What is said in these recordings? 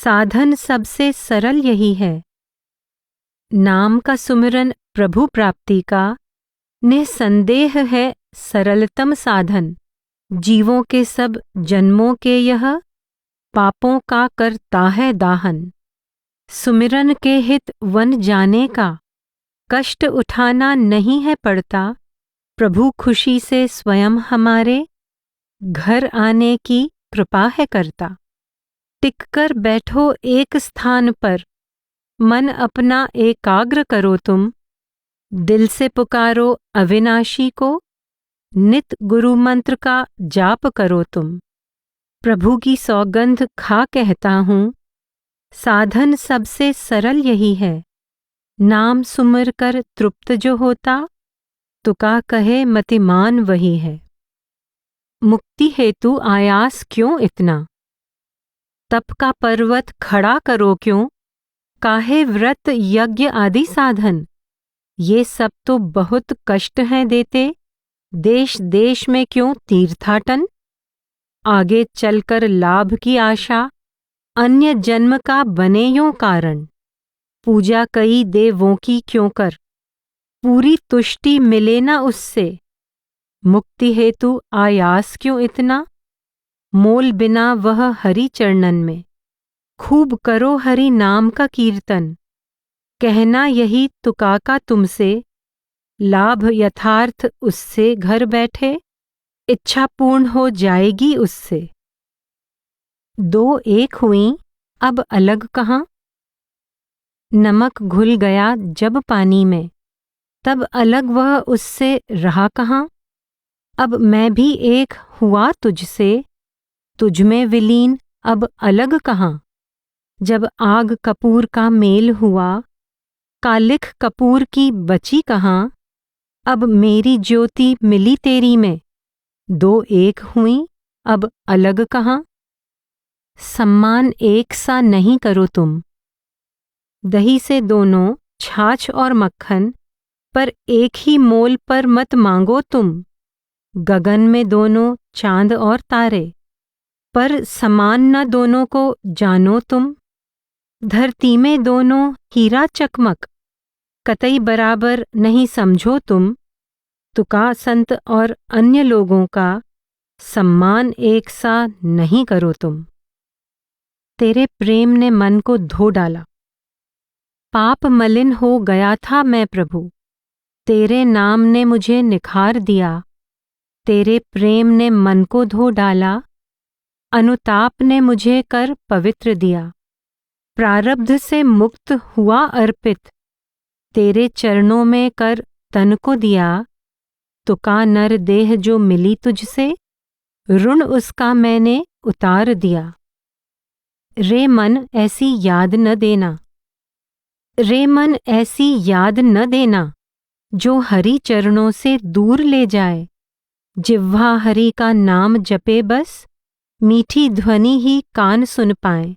साधन सबसे सरल यही है। नाम का सुमिरन प्रभु प्राप्ति का निसंदेह है सरलतम साधन। जीवों के सब जन्मों के यह पापों का करता है दाहन। सुमिरन के हित वन जाने का कष्ट उठाना नहीं है पड़ता। प्रभु खुशी से स्वयं हमारे घर आने की कृपा है करता। टिककर बैठो एक स्थान पर, मन अपना एकाग्र करो तुम। दिल से पुकारो अविनाशी को, नित गुरु मंत्र का जाप करो तुम। प्रभु की सौगंध खा कहता हूँ, साधन सबसे सरल यही है। नाम सुमिर कर तृप्त जो होता, तुका कहे मतिमान वही है। मुक्ति हेतु आयास क्यों इतना, तप का पर्वत खड़ा करो क्यों। काहे व्रत यज्ञ आदि साधन, ये सब तो बहुत कष्ट हैं देते। देश देश में क्यों तीर्थाटन, आगे चलकर लाभ की आशा, अन्य जन्म का बने यों कारण। पूजा कई देवों की क्यों कर, पूरी तुष्टि मिले ना उससे। मुक्ति हेतु आयास क्यों इतना, मोल बिना वह हरि चरणन में। खूब करो हरि नाम का कीर्तन, कहना यही तुका का तुमसे। लाभ यथार्थ उससे घर बैठे, इच्छा पूर्ण हो जाएगी उससे। दो एक हुई अब अलग कहाँ, नमक घुल गया जब पानी में, तब अलग वह उससे रहा कहाँ। अब मैं भी एक हुआ तुझसे, तुझ में विलीन अब अलग कहाँ। जब आग कपूर का मेल हुआ, कालिख कपूर की बची कहाँ। अब मेरी ज्योति मिली तेरी में, दो एक हुई अब अलग कहाँ। सम्मान एक सा नहीं करो तुम, दही से दोनों छाछ और मक्खन, पर एक ही मोल पर मत मांगो तुम। गगन में दोनों चांद और तारे, पर समान न दोनों को जानो तुम। धरती में दोनों हीरा चकमक, कतई बराबर नहीं समझो तुम। तुका संत और अन्य लोगों का सम्मान एक सा नहीं करो तुम। तेरे प्रेम ने मन को धो डाला, पाप मलिन हो गया था मैं प्रभु। तेरे नाम ने मुझे निखार दिया, तेरे प्रेम ने मन को धो डाला। अनुताप ने मुझे कर पवित्र दिया, प्रारब्ध से मुक्त हुआ अर्पित। तेरे चरणों में कर तन को दिया, तुका नर देह जो मिली तुझसे, ऋण उसका मैंने उतार दिया। रे मन ऐसी याद न देना, रे मन ऐसी याद न देना, जो हरि चरणों से दूर ले जाए। जिह्वा हरि का नाम जपे बस, मीठी ध्वनि ही कान सुन पाए।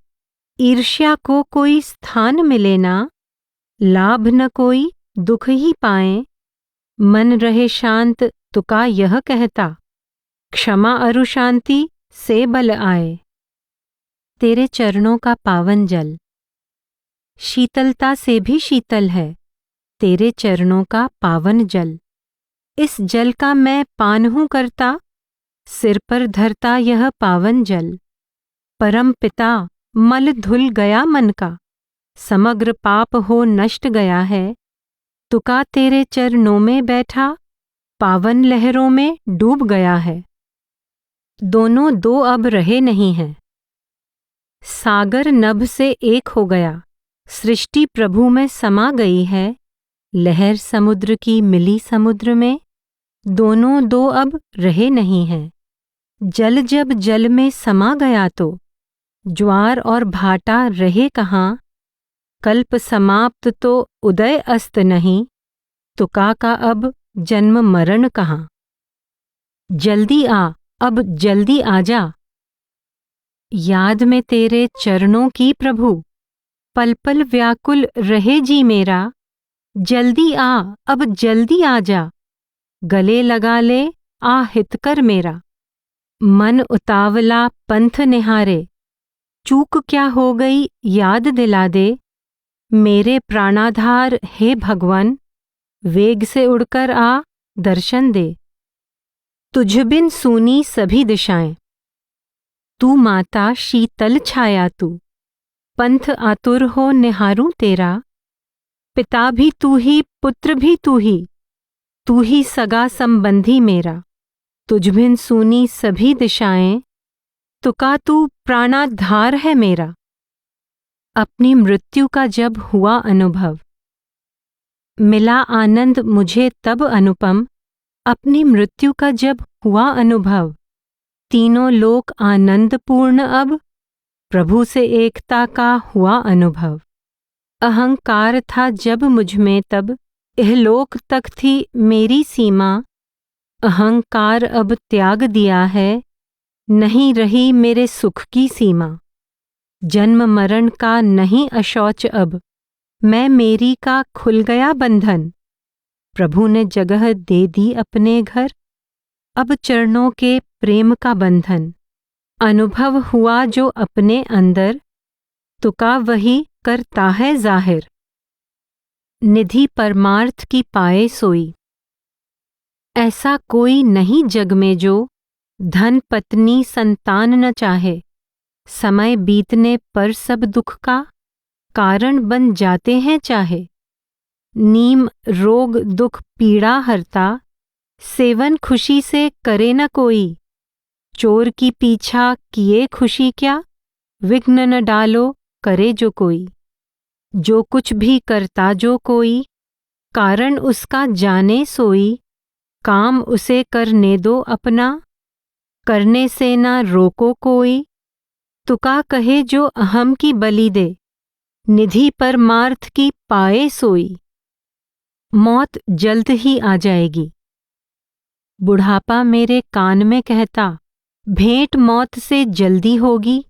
ईर्ष्या को कोई स्थान मिले ना, लाभ न कोई दुख ही पाए। मन रहे शांत तुका यह कहता, क्षमा अरु शांति से बल आए। तेरे चरणों का पावन जल शीतलता से भी शीतल है, तेरे चरणों का पावन जल। इस जल का मैं पान हूँ करता, सिर पर धरता यह पावन जल। परम पिता मल धुल गया मन का, समग्र पाप हो नष्ट गया है। तुका तेरे चरणों में बैठा, पावन लहरों में डूब गया है। दोनों दो अब रहे नहीं हैं, सागर नभ से एक हो गया। सृष्टि प्रभु में समा गई है, लहर समुद्र की मिली समुद्र में। दोनों दो अब रहे नहीं हैं, जल जब जल में समा गया तो ज्वार और भाटा रहे कहाँ। कल्प समाप्त तो उदय अस्त नहीं, तुका का अब जन्म मरण कहाँ। जल्दी आ अब जल्दी आ जा, याद में तेरे चरणों की प्रभु। पल पल व्याकुल रहे जी मेरा, जल्दी आ अब जल्दी आ जा। गले लगा ले आ हित कर मेरा, मन उतावला पंथ निहारे। चूक क्या हो गई याद दिला दे। मेरे प्राणाधार हे भगवान, वेग से उड़कर आ दर्शन दे। तुझ बिन सूनी सभी दिशाएं, तू माता शीतल छाया तू। पंथ आतुर हो निहारूं तेरा, पिता भी तू ही पुत्र भी तू ही सगा संबंधी मेरा। तुझ बिन सूनी सभी दिशाएं, तुका तू प्राणाधार है मेरा। अपनी मृत्यु का जब हुआ अनुभव, मिला आनंद मुझे तब अनुपम। अपनी मृत्यु का जब हुआ अनुभव, तीनों लोक आनंदपूर्ण अब। प्रभु से एकता का हुआ अनुभव। अहंकार था जब मुझ में तब, इहलोक तक थी मेरी सीमा। अहंकार अब त्याग दिया है, नहीं रही मेरे सुख की सीमा। जन्म मरण का नहीं अशौच अब, मैं मेरी का खुल गया बंधन। प्रभु ने जगह दे दी अपने घर, अब चरणों के प्रेम का बंधन। अनुभव हुआ जो अपने अंदर, तुका वही करता है जाहिर। निधि परमार्थ की पाए सोई, ऐसा कोई नहीं जग में जो धन पत्नी संतान न चाहे। समय बीतने पर सब दुख का कारण बन जाते हैं चाहे। नीम रोग दुख पीड़ा हरता, सेवन खुशी से करे न कोई। चोर की पीछा किए खुशी क्या, विघ्न न डालो करे जो कोई। जो कुछ भी करता जो कोई, कारण उसका जाने सोई। काम उसे करने दो अपना, करने से ना रोको कोई। तुका कहे जो अहम की बलि दे, निधि परमार्थ की पाए सोई। मौत जल्द ही आ जाएगी, बुढ़ापा मेरे कान में कहता। भेंट मौत से जल्दी होगी,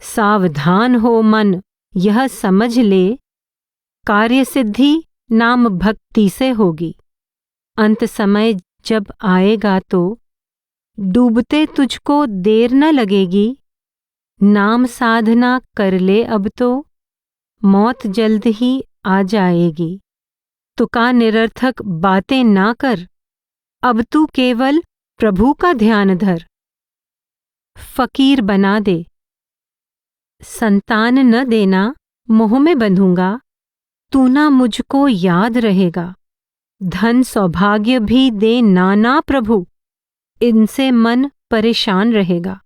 सावधान हो मन यह समझ ले। कार्य सिद्धि नाम भक्ति से होगी। अंत समय जब आएगा तो, डूबते तुझको देर न लगेगी। नाम साधना कर ले अब तो, मौत जल्द ही आ जाएगी। तुका निरर्थक बातें ना कर, अब तू केवल प्रभु का ध्यान धर। फकीर बना दे, संतान न देना मोह में बंधूंगा। तू ना मुझको याद रहेगा। धन सौभाग्य भी दे नाना प्रभु, इनसे मन परेशान रहेगा।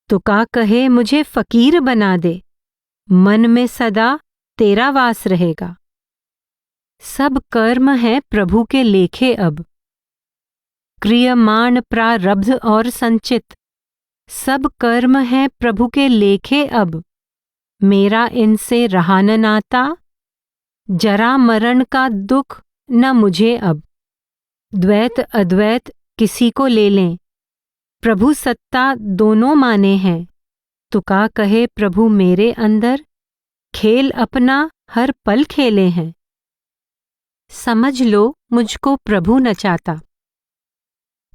तुका कहे मुझे फकीर बना दे, मन में सदा तेरा वास रहेगा। सब कर्म है प्रभु के लेखे अब, क्रियमाण प्रारब्ध और संचित। सब कर्म है प्रभु के लेखे अब, मेरा इनसे रहा न नाता। जरा मरण का दुख न मुझे अब, द्वैत अद्वैत किसी को ले लें। प्रभु सत्ता दोनों माने हैं, तुका कहे प्रभु मेरे अंदर, खेल अपना हर पल खेले हैं। समझ लो मुझको प्रभु नचाता,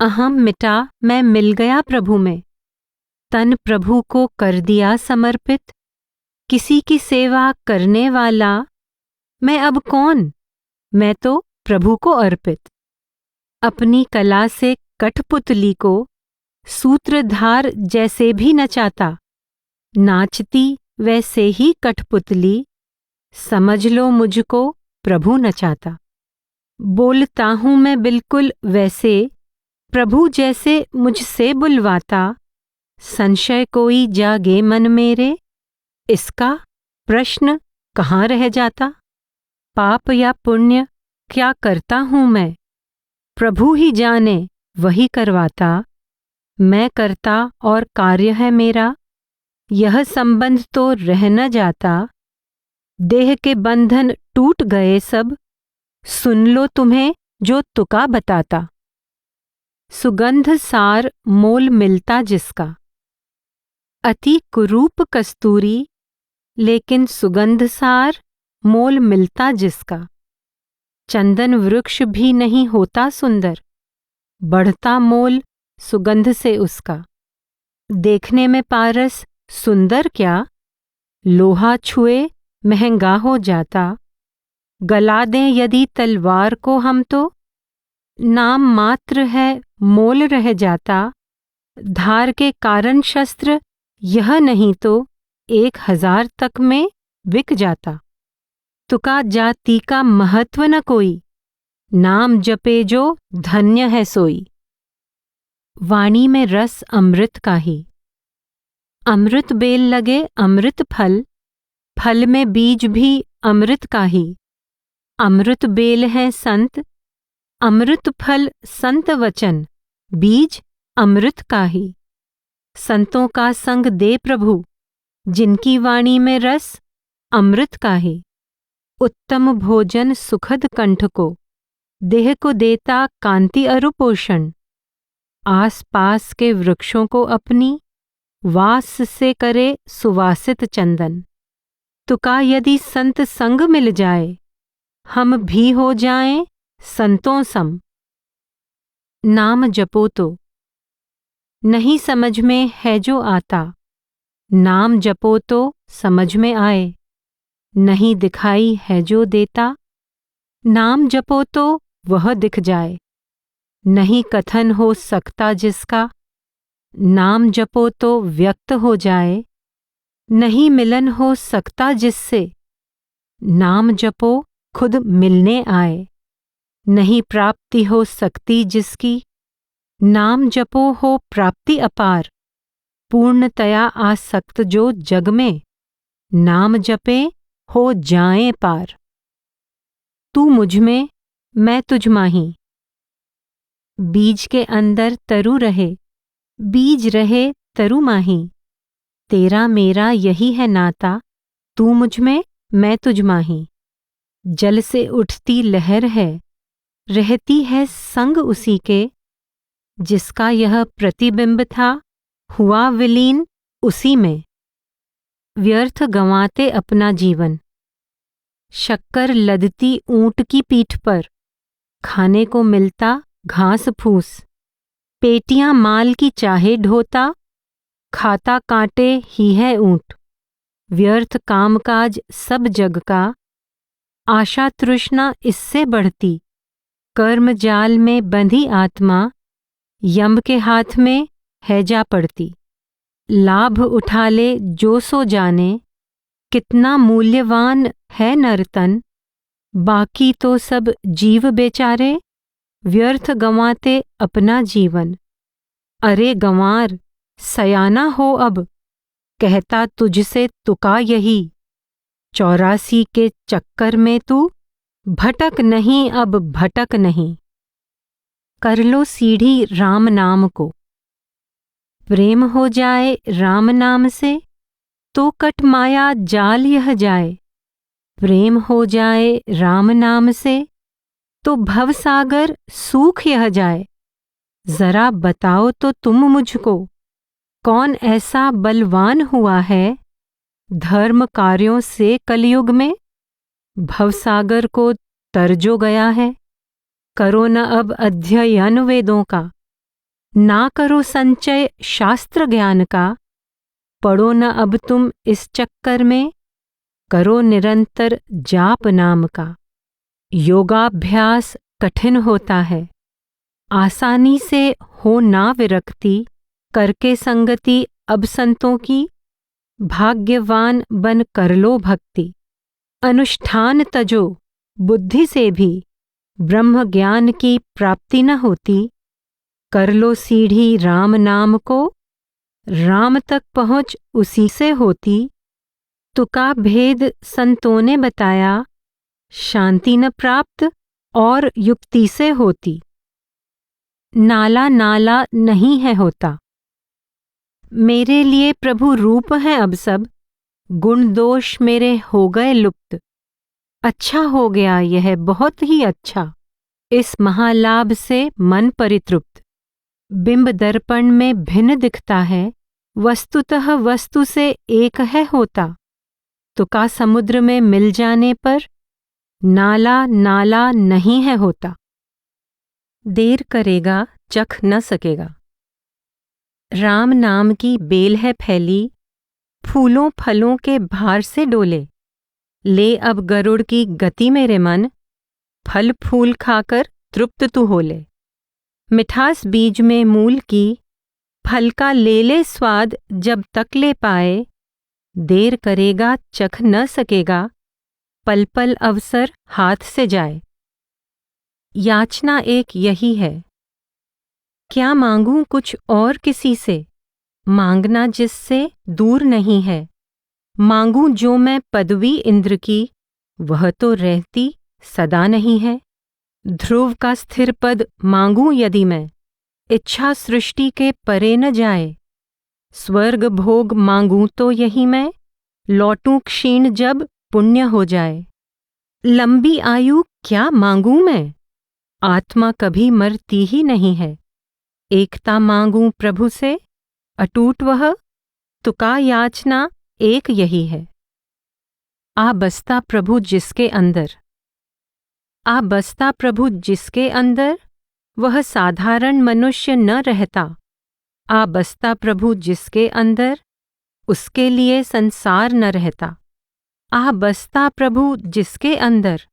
अहम मिटा मैं मिल गया प्रभु में। तन प्रभु को कर दिया समर्पित, किसी की सेवा करने वाला मैं अब कौन, मैं तो प्रभु को अर्पित। अपनी कला से कठपुतली को सूत्रधार जैसे भी नचाता, नाचती वैसे ही कठपुतली। समझ लो मुझको प्रभु नचाता। बोलता हूँ मैं बिल्कुल वैसे, प्रभु जैसे मुझसे बुलवाता। संशय कोई जागे मन मेरे, इसका प्रश्न कहाँ रह जाता। पाप या पुण्य क्या करता हूँ मैं, प्रभु ही जाने वही करवाता। मैं करता और कार्य है मेरा, यह संबंध तो रह न जाता। देह के बंधन टूट गए सब, सुन लो तुम्हें जो तुका बताता। सुगंध सार मोल मिलता जिसका, अति कुरूप कस्तूरी, लेकिन सुगंध सार मोल मिलता जिसका। चंदन वृक्ष भी नहीं होता सुंदर, बढ़ता मोल सुगंध से उसका। देखने में पारस सुंदर क्या, लोहा छुए महंगा हो जाता। गला दें यदि तलवार को हम तो नाम मात्र है मोल रह जाता। धार के कारण शस्त्र यह नहीं तो 1000 तक में बिक जाता। तुका जाति का महत्व न कोई, नाम जपे जो धन्य है सोई। वाणी में रस अमृत का ही, अमृत बेल लगे अमृत फल, फल में बीज भी अमृत का ही। अमृत बेल है संत, अमृत फल संत वचन, बीज अमृत का ही। संतों का संग दे प्रभु, जिनकी वाणी में रस अमृत का ही। उत्तम भोजन सुखद कंठ को, देह को देता कांति अरु पोषण। आस पास के वृक्षों को अपनी वास से करे सुवासित चंदन। तुका यदि संत संग मिल जाए, हम भी हो जाएं संतों सम। नाम जपो तो नहीं समझ में है जो आता, नाम जपो तो समझ में आए। नहीं दिखाई है जो देता, नाम जपो तो वह दिख जाए। नहीं कथन हो सकता जिसका, नाम जपो तो व्यक्त हो जाए। नहीं मिलन हो सकता जिससे, नाम जपो खुद मिलने आए। नहीं प्राप्ति हो सकती जिसकी, नाम जपो हो प्राप्ति अपार। पूर्णतया आसक्त जो जग में, नाम जपे हो जाएं पार। तू मुझ में मैं तुझ माही, बीज के अंदर तरु रहे, बीज रहे तरु माही। तेरा मेरा यही है नाता, तू मुझ में मैं तुझ माही। जल से उठती लहर है, रहती है संग उसी के। जिसका यह प्रतिबिंब था, हुआ विलीन उसी में। व्यर्थ गंवाते अपना जीवन, शक्कर लदती ऊंट की पीठ पर। खाने को मिलता घास फूस, पेटियां माल की चाहे ढोता। खाता कांटे ही है ऊंट, व्यर्थ कामकाज सब जग का। आशा तृष्णा इससे बढ़ती, कर्म जाल में बंधी आत्मा। यम के हाथ में है जा पड़ती। लाभ उठा ले जो सो जाने, कितना मूल्यवान है नरतन। बाकी तो सब जीव बेचारे, व्यर्थ गंवाते अपना जीवन। अरे गंवार सयाना हो अब, कहता तुझसे तुका यही। 84 के चक्कर में तू भटक नहीं, अब भटक नहीं। कर लो सीढ़ी राम नाम को, प्रेम हो जाए राम नाम से। तो कट माया जाल यह जाए, प्रेम हो जाए राम नाम से। तो भवसागर सूख यह जाए। जरा बताओ तो तुम मुझको, कौन ऐसा बलवान हुआ है धर्म कार्यों से कलयुग में। भवसागर को तरजो गया है। करो न अब अध्ययन वेदों का, ना करो संचय शास्त्र ज्ञान का। पढ़ो न अब तुम इस चक्कर में, करो निरंतर जाप नाम का। योगाभ्यास कठिन होता है, आसानी से हो ना विरक्ति। करके संगति अब संतों की, भाग्यवान बन कर लो भक्ति। अनुष्ठान तजो बुद्धि से भी, ब्रह्म ज्ञान की प्राप्ति न होती। कर लो सीढ़ी राम नाम को, राम तक पहुँच उसी से होती। तुका भेद संतों ने बताया, शांति न प्राप्त और युक्ति से होती। नाला नाला नहीं है होता, मेरे लिए प्रभु रूप हैं अब सब। गुण दोष मेरे हो गए लुप्त, अच्छा हो गया यह बहुत ही अच्छा। इस महालाभ से मन परितृप्त, बिंब दर्पण में भिन्न दिखता है। वस्तुतः वस्तु से एक है होता। तुका समुद्र में मिल जाने पर, नाला नाला नहीं है होता। देर करेगा चख न सकेगा। राम नाम की बेल है फैली, फूलों फलों के भार से डोले। ले अब गरुड़ की गति मेरे मन, फल फूल खाकर तृप्त तू हो ले। मिठास बीज में मूल की, फल का ले ले स्वाद जब तक ले पाए। देर करेगा चख न सकेगा, पल पल अवसर हाथ से जाए। याचना एक यही है, क्या मांगूं कुछ और किसी से, मांगना जिससे दूर नहीं है। मांगूं जो मैं पदवी इंद्र की, वह तो रहती सदा नहीं है। ध्रुव का स्थिर पद मांगूं यदि मैं, इच्छा सृष्टि के परे न जाए। स्वर्ग भोग मांगूं तो यही मैं, लौटूं क्षीण जब पुण्य हो जाए। लंबी आयु क्या मांगूं मैं, आत्मा कभी मरती ही नहीं है। एकता मांगूं प्रभु से, अटूट वह, तुका याचना एक यही है। आ बसता प्रभु जिसके अंदर, आ बसता प्रभु जिसके अंदर, वह साधारण मनुष्य न रहता। आ बसता प्रभु जिसके अंदर, उसके लिए संसार न रहता। आ बसता प्रभु जिसके अंदर,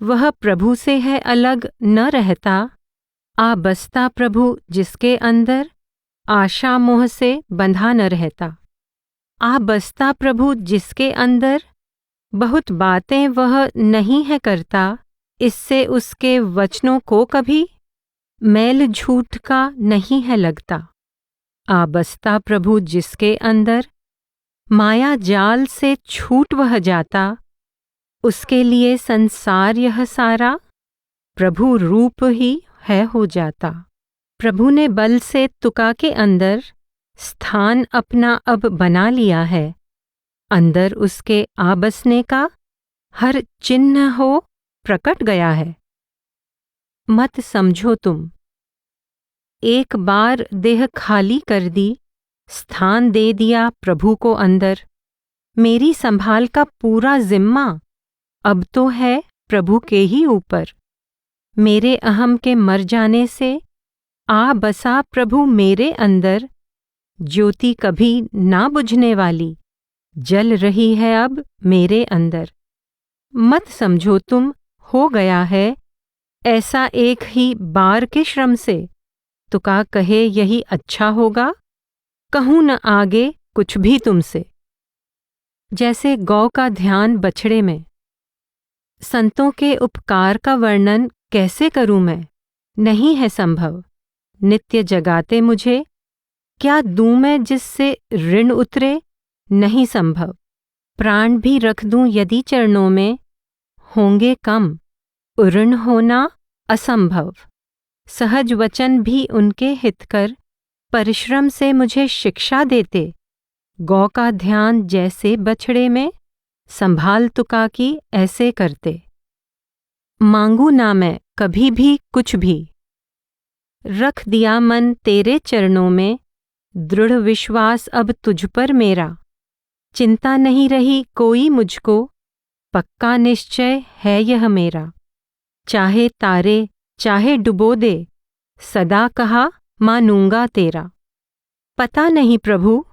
वह प्रभु से है अलग न रहता। आ बसता प्रभु जिसके अंदर, आशा मोह से बंधा न रहता। आ बसता प्रभु जिसके अंदर, बहुत बातें वह नहीं है करता। इससे उसके वचनों को कभी मैल झूठ का नहीं है लगता। आ बसता प्रभु जिसके अंदर, माया जाल से छूट वह जाता। उसके लिए संसार यह सारा, प्रभु रूप ही है हो जाता। प्रभु ने बल से तुका के अंदर, स्थान अपना अब बना लिया है। अंदर उसके आ बसने का, हर चिन्ह हो प्रकट गया है। मत समझो तुम, एक बार देह खाली कर दी, स्थान दे दिया प्रभु को अंदर। मेरी संभाल का पूरा जिम्मा अब तो है प्रभु के ही ऊपर। मेरे अहम के मर जाने से, आ बसा प्रभु मेरे अंदर। ज्योति कभी ना बुझने वाली, जल रही है अब मेरे अंदर। मत समझो तुम, हो गया है ऐसा एक ही बार के श्रम से। तुका कहे यही अच्छा होगा, कहूँ न आगे कुछ भी तुमसे। जैसे गौ का ध्यान बछड़े में, संतों के उपकार का वर्णन कैसे करूं मैं, नहीं है संभव। नित्य जगाते मुझे, क्या दूं मैं जिससे ऋण उतरे, नहीं संभव। प्राण भी रख दूं यदि चरणों में, होंगे कम, ऋण होना असंभव। सहज वचन भी उनके हितकर, परिश्रम से मुझे शिक्षा देते। गौ का ध्यान जैसे बछड़े में, संभाल तुका की ऐसे करते। मांगू ना मैं कभी भी कुछ भी, रख दिया मन तेरे चरणों में। दृढ़ विश्वास अब तुझ पर मेरा, चिंता नहीं रही कोई मुझको। पक्का निश्चय है यह मेरा, चाहे तारे चाहे डुबो दे, सदा कहा मानूंगा तेरा। पता नहीं प्रभु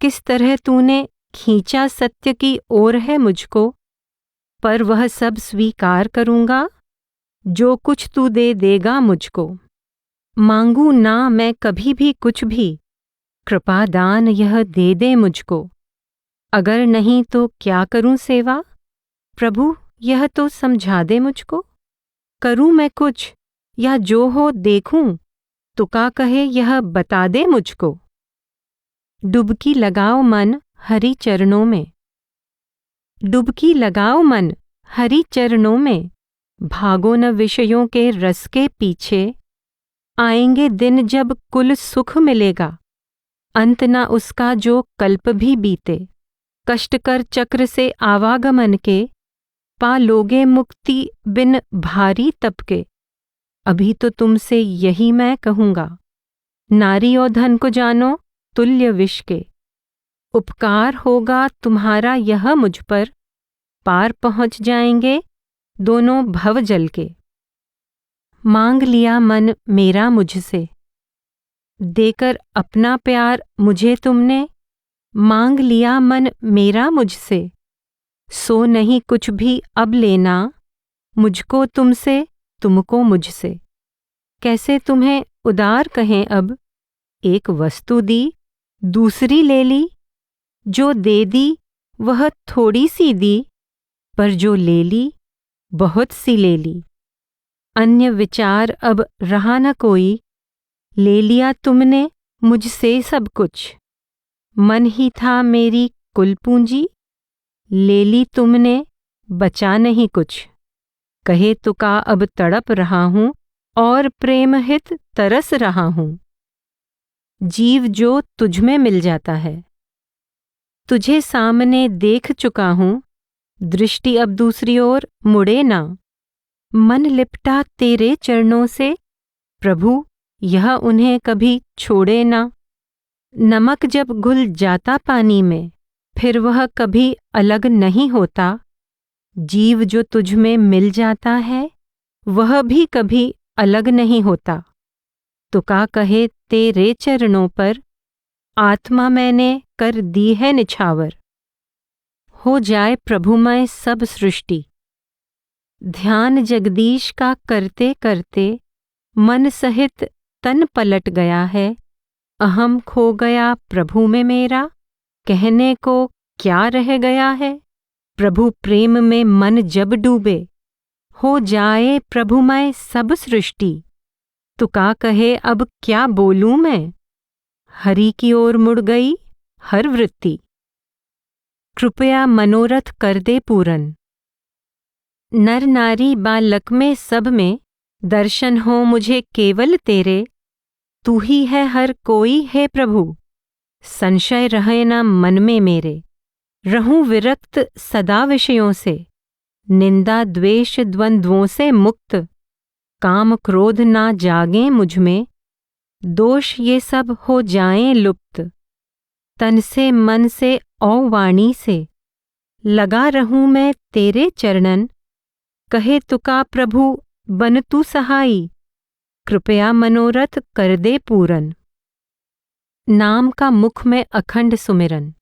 किस तरह तूने खींचा सत्य की ओर है मुझको, पर वह सब स्वीकार करूंगा, जो कुछ तू दे देगा मुझको। मांगू ना मैं कभी भी कुछ भी, कृपा दान यह दे दे मुझको। अगर नहीं तो क्या करूं सेवा, प्रभु यह तो समझा दे मुझको। करूं मैं कुछ या जो हो देखूं, तुका कहे यह बता दे मुझको। डुबकी लगाओ मन हरि चरणों में, डुबकी लगाओ मन हरि चरणों में। भागो न विषयों के रस के पीछे, आएंगे दिन जब कुल सुख मिलेगा। अंत न उसका जो कल्प भी बीते, कष्टकर चक्र से आवागमन के। पा लोगे मुक्ति बिन भारी तप के, अभी तो तुमसे यही मैं कहूँगा। नारी और धन को जानो तुल्य विष के, उपकार होगा तुम्हारा यह मुझ पर। पार पहुँच जाएंगे दोनों भव जल के। मांग लिया मन मेरा मुझसे, देकर अपना प्यार मुझे तुमने। मांग लिया मन मेरा मुझसे, सो नहीं कुछ भी अब लेना, मुझको तुमसे तुमको मुझसे। कैसे तुम्हें उदार कहें अब, एक वस्तु दी दूसरी ले ली, जो दे दी वह थोड़ी सी दी, पर जो ले ली बहुत सी ले ली। अन्य विचार अब रहा न कोई, ले लिया तुमने मुझसे सब कुछ। मन ही था मेरी कुल पूंजी, ले ली तुमने बचा नहीं कुछ। कहे तुका अब तड़प रहा हूँ, और प्रेम हित तरस रहा हूँ। जीव जो तुझ में मिल जाता है, तुझे सामने देख चुका हूँ, दृष्टि अब दूसरी ओर मुड़े ना। मन लिपटा तेरे चरणों से, प्रभु यह उन्हें कभी छोड़े ना। नमक जब घुल जाता पानी में, फिर वह कभी अलग नहीं होता। जीव जो तुझ में मिल जाता है, वह भी कभी अलग नहीं होता। तुका कहे तेरे चरणों पर, आत्मा मैंने कर दी है निछावर। हो जाए प्रभुमय सब सृष्टि, ध्यान जगदीश का करते करते, मन सहित तन पलट गया है। अहम खो गया प्रभु में मेरा, कहने को क्या रह गया है। प्रभु प्रेम में मन जब डूबे, हो जाए प्रभुमय सब सृष्टि। तुका कहे अब क्या बोलूं मैं, हरि की ओर मुड़ गई हर वृत्ति। कृपया मनोरथ कर दे पूरन, नर नारी बालक में सब में, दर्शन हो मुझे केवल तेरे। तू ही है हर कोई है प्रभु, संशय रहे न मन में मेरे। रहूं विरक्त सदा विषयों से, निंदा द्वेष द्वंद्वों से मुक्त। काम क्रोध ना जागें मुझ में, दोष ये सब हो जाएं लुप्त। तन से मन से और वाणी से, लगा रहूं मैं तेरे चरणन। कहे तुका प्रभु बन तू सहाई, कृपया मनोरथ कर दे पूरन। नाम का मुख में अखंड सुमिरन,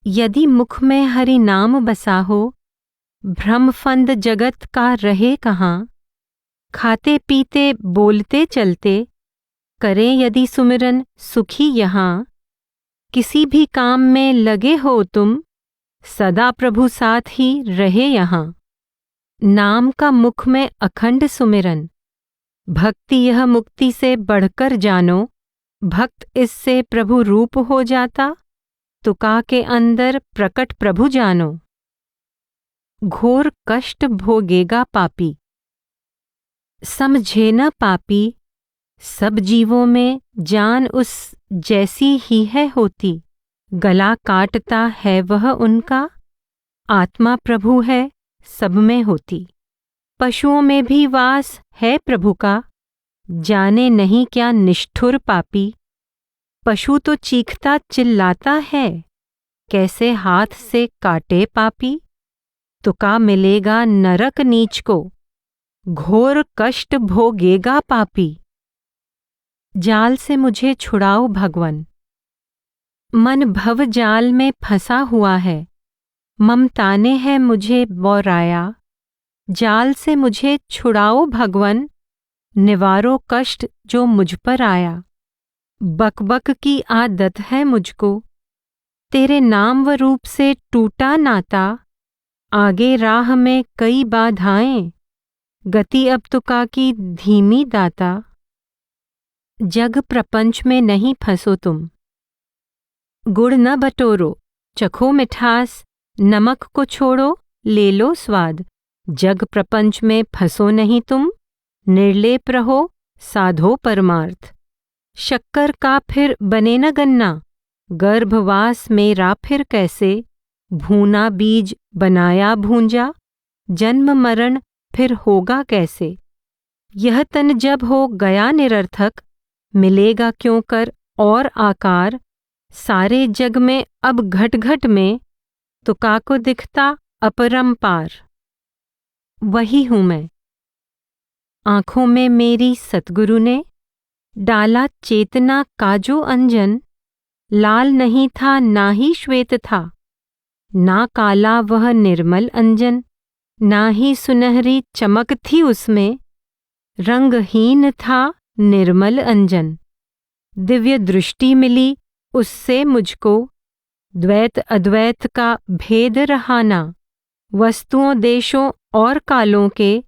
यदि मुख में हरि नाम बसा हो, भ्रमफंद जगत का रहे कहाँ। खाते पीते बोलते चलते, करें यदि सुमिरन सुखी यहाँ। किसी भी काम में लगे हो तुम, सदा प्रभु साथ ही रहे यहाँ। नाम का मुख में अखंड सुमिरन, भक्ति यह मुक्ति से बढ़कर जानो। भक्त इससे प्रभु रूप हो जाता, तुका के अंदर प्रकट प्रभु जानो। घोर कष्ट भोगेगा पापी, समझे न पापी। सब जीवों में जान उस जैसी ही है होती, गला काटता है वह उनका। आत्मा प्रभु है सब में होती, पशुओं में भी वास है प्रभु का। जाने नहीं क्या निष्ठुर पापी, पशु तो चीखता चिल्लाता है, कैसे हाथ से काटे पापी। तुका मिलेगा नरक नीच को, घोर कष्ट भोगेगा पापी। जाल से मुझे छुड़ाओ भगवन, मन भव जाल में फंसा हुआ है। ममताने है मुझे बौराया, जाल से मुझे छुड़ाओ भगवन। निवारो कष्ट जो मुझ पर आया, बकबक की आदत है मुझको। तेरे नाम व रूप से टूटा नाता, आगे राह में कई बाधाएं। गति अब तुका की धीमी दाता, जग प्रपंच में नहीं फंसो तुम। गुड़ न बटोरो चखो मिठास, नमक को छोड़ो ले लो स्वाद। जग प्रपंच में फंसो नहीं तुम, निर्लेप रहो साधो परमार्थ। शक्कर का फिर बने न गन्ना, गर्भवास मेरा फिर कैसे। भूना बीज बनाया भूंजा, जन्म मरण फिर होगा कैसे। यह तन जब हो गया निरर्थक, मिलेगा क्यों कर और आकार। सारे जग में अब घट घट में, तुका को दिखता अपरंपार। वही हूँ मैं, आँखों में मेरी सतगुरु ने डाला चेतना का जो अंजन। लाल नहीं था ना ही श्वेत था, ना काला वह निर्मल अंजन, ना ही सुनहरी चमक थी उसमें, रंगहीन था निर्मल अंजन। दिव्य दृष्टि मिली उससे मुझको, द्वैत अद्वैत का भेद रहा ना, वस्तुओं देशों और कालों के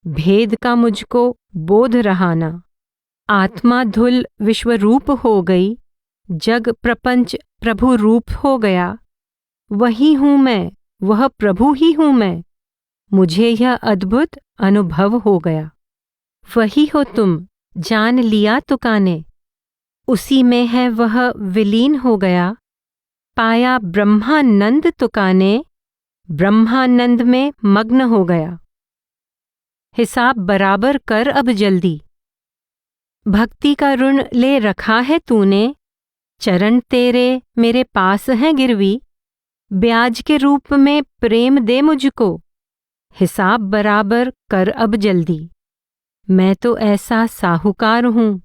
भेद का मुझको बोध रहा ना। आत्मा धुल विश्वरूप हो गई, जग प्रपंच प्रभु रूप हो गया। वही हूँ मैं, वह प्रभु ही हूँ मैं, मुझे यह अद्भुत अनुभव हो गया। वही हो तुम, जान लिया तुका ने, उसी में है वह विलीन हो गया। पाया ब्रह्मानंद तुका ने, ब्रह्मानंद में मग्न हो गया। हिसाब बराबर कर अब जल्दी, भक्ति का ऋण ले रखा है तूने, चरण तेरे मेरे पास हैं गिरवी, ब्याज के रूप में प्रेम दे मुझको, हिसाब बराबर कर अब जल्दी। मैं तो ऐसा साहूकार हूँ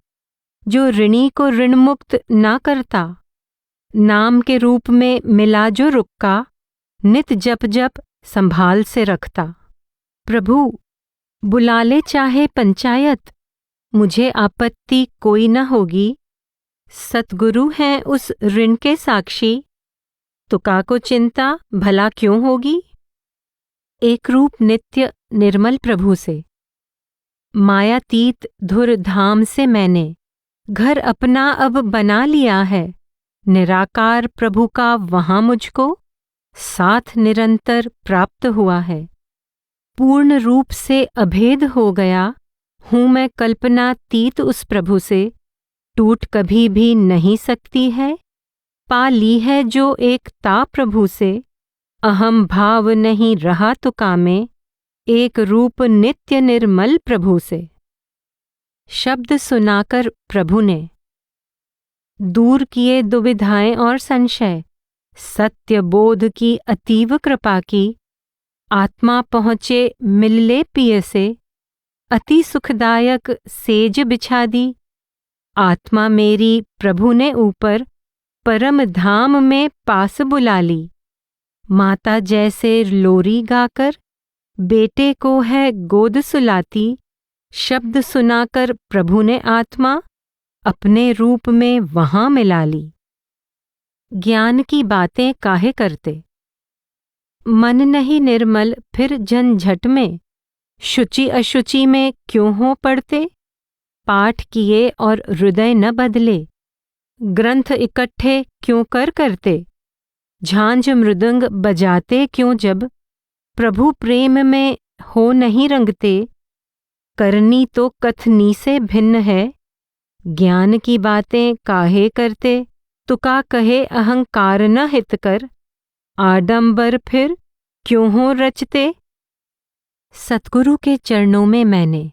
जो ऋणी को ऋण मुक्त ना करता, नाम के रूप में मिला जो रुक्का, नित जप जप संभाल से रखता। प्रभु बुला ले चाहे पंचायत, मुझे आपत्ति कोई न होगी, सतगुरु हैं उस ऋण के साक्षी, तुका को चिंता भला क्यों होगी। एक रूप नित्य निर्मल प्रभु से, मायातीत धुर धाम से मैंने घर अपना अब बना लिया है, निराकार प्रभु का वहाँ मुझको साथ निरंतर प्राप्त हुआ है। पूर्ण रूप से अभेद हो गया हूँ मैं कल्पनातीत उस प्रभु से, टूट कभी भी नहीं सकती है, पा ली है जो एकता प्रभु से। अहम भाव नहीं रहा तुका में, एक रूप नित्य निर्मल प्रभु से। शब्द सुनाकर प्रभु ने दूर किए दुविधाएं और संशय, सत्य बोध की अतीव कृपा की, आत्मा पहुँचे मिलले पिय से, अति सुखदायक सेज बिछा दी। आत्मा मेरी प्रभु ने ऊपर परम धाम में पास बुला ली। माता जैसे लोरी गाकर बेटे को है गोद सुलाती, शब्द सुनाकर प्रभु ने आत्मा अपने रूप में वहाँ मिला ली। ज्ञान की बातें काहे करते, मन नहीं निर्मल फिर झंझट में, शुचि अशुचि में क्यों हो पड़ते। पाठ किए और हृदय न बदले, ग्रंथ इकट्ठे क्यों करते, झांझ मृदंग बजाते क्यों जब, प्रभु प्रेम में हो नहीं रंगते। करनी तो कथनी से भिन्न है, ज्ञान की बातें काहे करते। तुका कहे अहंकार न हित कर, आडंबर फिर क्यों हो रचते। सतगुरु के चरणों में मैंने,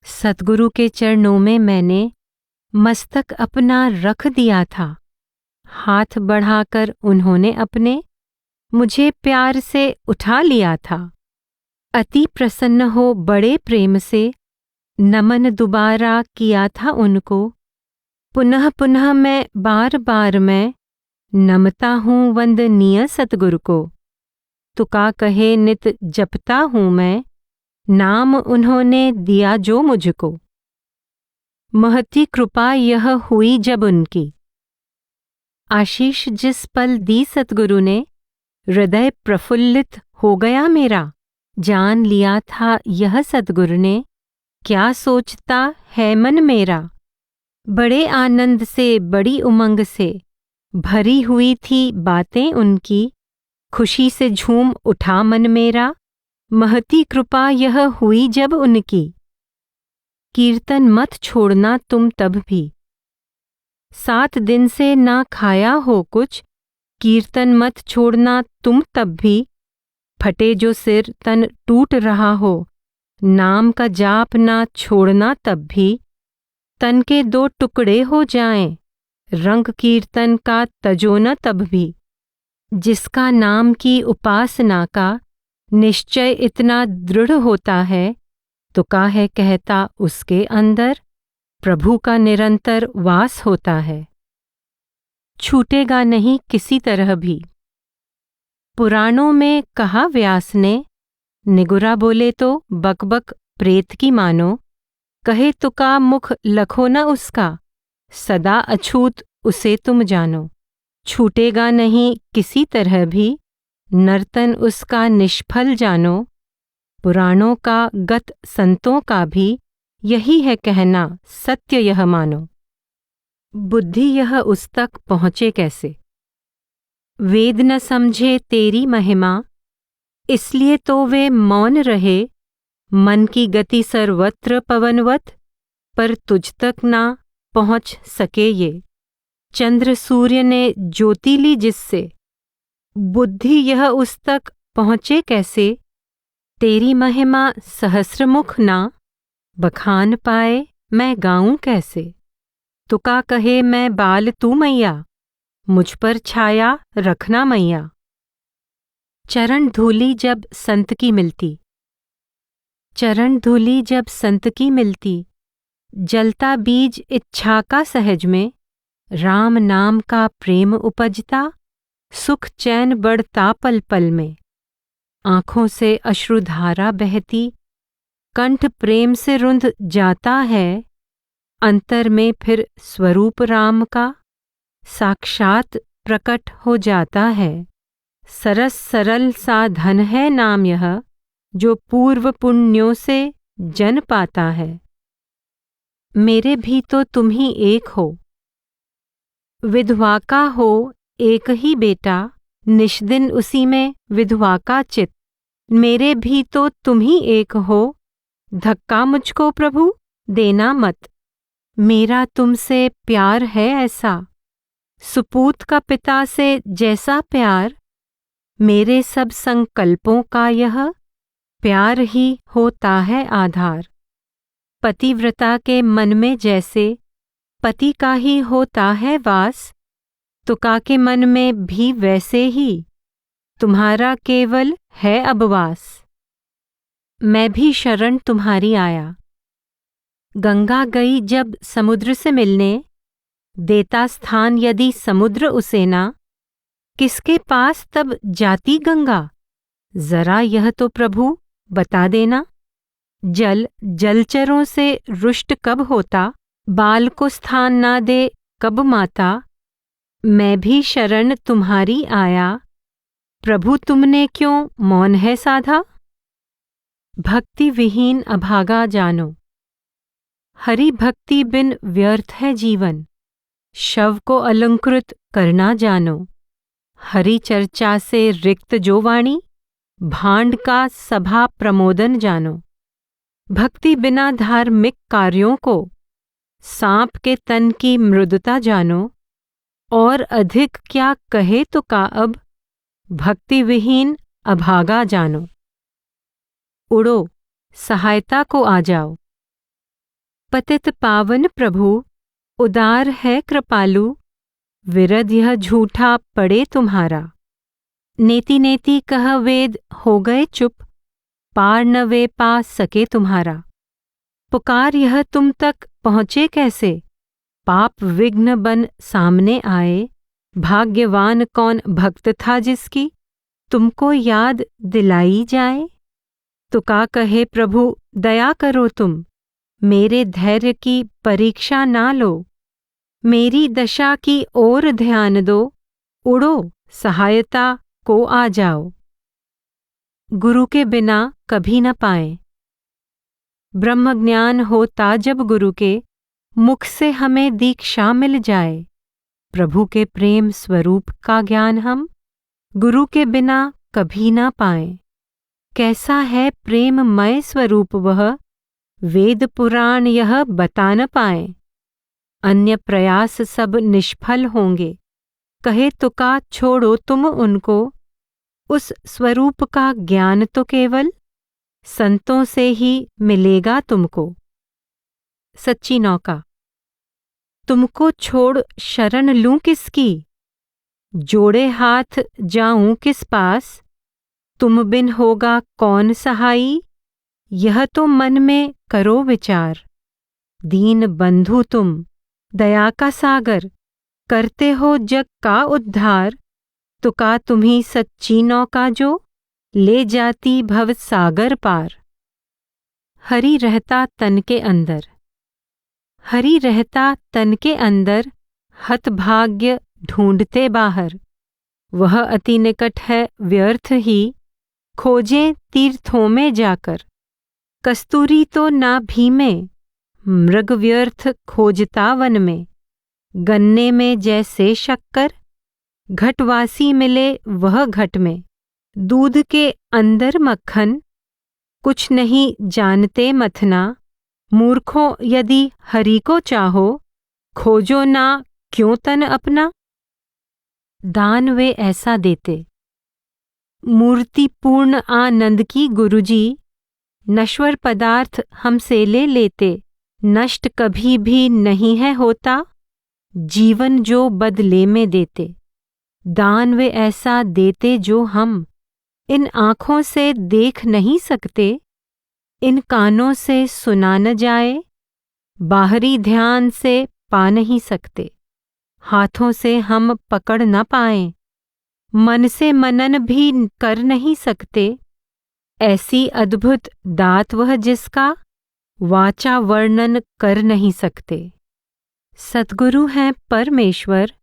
सतगुरु के चरणों में मैंने मस्तक अपना रख दिया था। हाथ बढ़ाकर उन्होंने अपने मुझे प्यार से उठा लिया था। अति प्रसन्न हो बड़े प्रेम से नमन दोबारा किया था उनको। पुनः पुनः मैं बार बार मैं नमता हूँ वंदनीय सतगुरु को। तुका कहे नित जपता हूँ मैं, नाम उन्होंने दिया जो मुझको। महती कृपा यह हुई जब उनकी, आशीष जिस पल दी सतगुरु ने, हृदय प्रफुल्लित हो गया मेरा। जान लिया था यह सतगुरु ने, क्या सोचता है मन मेरा। बड़े आनंद से बड़ी उमंग से भरी हुई थी बातें उनकी, खुशी से झूम उठा मन मेरा। महती कृपा यह हुई जब उनकी, कीर्तन मत छोड़ना तुम तब भी। 7 दिन से ना खाया हो कुछ, कीर्तन मत छोड़ना तुम तब भी। फटे जो सिर तन टूट रहा हो, नाम का जाप ना छोड़ना तब भी। तन के 2 टुकड़े हो जाएं, रंग कीर्तन का तजो न तब भी। जिसका नाम की उपासना का निश्चय इतना दृढ़ होता है, तो काहे कहता उसके अंदर प्रभु का निरंतर वास होता है। छूटेगा नहीं किसी तरह भी। पुराणों में कहा व्यास ने, निगुरा बोले तो बकबक प्रेत की मानो, कहे तुका मुख लखो न उसका, सदा अछूत उसे तुम जानो। छूटेगा नहीं किसी तरह भी, नर्तन उसका निष्फल जानो। पुराणों का गत संतों का भी यही है कहना, सत्य यह मानो। बुद्धि यह उस तक पहुँचे कैसे? वेद न समझे तेरी महिमा, इसलिए तो वे मौन रहे। मन की गति सर्वत्र पवनवत, पर तुझ तक ना पहुँच सके ये। चंद्र सूर्य ने ज्योति ली जिससे, बुद्धि यह उस तक पहुँचे कैसे? तेरी महिमा सहस्रमुख ना, बखान पाए मैं गाऊं कैसे? तुका कहे मैं बाल तू मैया, मुझ पर छाया रखना मैया। चरण धूलि जब संत की मिलती, चरण धूलि जब संत की मिलती, जलता बीज इच्छा का सहज में। राम नाम का प्रेम उपजता, सुख चैन बढ़ता पल पल में। आँखों से अश्रुधारा बहती, कंठ प्रेम से रुंध जाता है। अंतर में फिर स्वरूप राम का, साक्षात प्रकट हो जाता है। सरस सरल सा धन है नाम यह, जो पूर्व पुण्यों से जन पाता है। मेरे भी तो तुम ही एक हो, विधवा का हो एक ही बेटा। निष्दिन उसी में विधवा का चित, मेरे भी तो तुम ही एक हो। धक्का मुझको प्रभु देना मत, मेरा तुमसे प्यार है ऐसा। सुपूत का पिता से जैसा प्यार, मेरे सब संकल्पों का यह प्यार ही होता है आधार। पतिव्रता के मन में जैसे पति का ही होता है वास, तुका के मन में भी वैसे ही तुम्हारा केवल है अब वास। मैं भी शरण तुम्हारी आया, गंगा गई जब समुद्र से मिलने। देता स्थान यदि समुद्र उसे ना, किसके पास तब जाती गंगा? जरा यह तो प्रभु बता देना। जल जलचरों से रुष्ट कब होता, बाल को स्थान ना दे कब माता। मैं भी शरण तुम्हारी आया, प्रभु तुमने क्यों मौन है साधा। भक्ति विहीन अभागा जानो, हरि भक्ति बिन व्यर्थ है जीवन। शव को अलंकृत करना जानो, हरि चर्चा से रिक्त जो वाणी। भांड का सभा प्रमोदन जानो, भक्ति बिना धार्मिक कार्यों को। सांप के तन की मृदुता जानो, और अधिक क्या कहे तो का अब। भक्ति विहीन अभागा जानो। उड़ो सहायता को आ जाओ, पतित पावन प्रभु उदार है कृपालु। विरध यह झूठा पड़े तुम्हारा, नेति नेति कह वेद हो गए चुप। पार न वे पा सके तुम्हारा, पुकार यह तुम तक पहुँचे कैसे। पाप विघ्न बन सामने आए, भाग्यवान कौन भक्त था जिसकी तुमको याद दिलाई जाए। तुका कहे प्रभु दया करो तुम, मेरे धैर्य की परीक्षा ना लो। मेरी दशा की ओर ध्यान दो, उड़ो सहायता को आ जाओ। गुरु के बिना कभी न पाए, ब्रह्म ज्ञान होता जब गुरु के। मुख से हमें दीक्षा मिल जाए, प्रभु के प्रेम स्वरूप का ज्ञान हम गुरु के बिना कभी ना पाएं। कैसा है प्रेममय स्वरूप वह, वेद पुराण यह बता न पाएं। अन्य प्रयास सब निष्फल होंगे, कहे तुका छोड़ो तुम उनको। उस स्वरूप का ज्ञान तो केवल संतों से ही मिलेगा तुमको। सच्ची नौका, तुमको छोड़ शरण लूं किसकी। जोड़े हाथ जाऊं किस पास, तुम बिन होगा कौन सहाई। यह तो मन में करो विचार, दीन बंधु तुम दया का सागर। करते हो जग का उद्धार, तुका तुम्ही सच्ची नौका जो ले जाती भव सागर पार। हरि रहता तन के अंदर, हरि रहता तन के अंदर, हतभाग्य ढूंढते बाहर। वह अति निकट है व्यर्थ ही, खोजें तीर्थों में जाकर। कस्तूरी तो ना भीमे, मृग व्यर्थ खोजता वन में। गन्ने में जैसे शक्कर, घटवासी मिले वह घट में। दूध के अंदर मक्खन, कुछ नहीं जानते मथना। मूर्खों यदि हरि को चाहो, खोजो ना क्यों तन अपना। दान वे ऐसा देते, मूर्ति पूर्ण आनंद की गुरुजी। नश्वर पदार्थ हमसे ले लेते, नष्ट कभी भी नहीं है होता। जीवन जो बदले में देते, दान वे ऐसा देते जो हम इन आँखों से देख नहीं सकते, इन कानों से सुना न जाए, बाहरी ध्यान से पा नहीं सकते, हाथों से हम पकड़ न पाएं, मन से मनन भी कर नहीं सकते। ऐसी अद्भुत दात वह जिसका वाचा वर्णन कर नहीं सकते। सद्गुरु हैं परमेश्वर,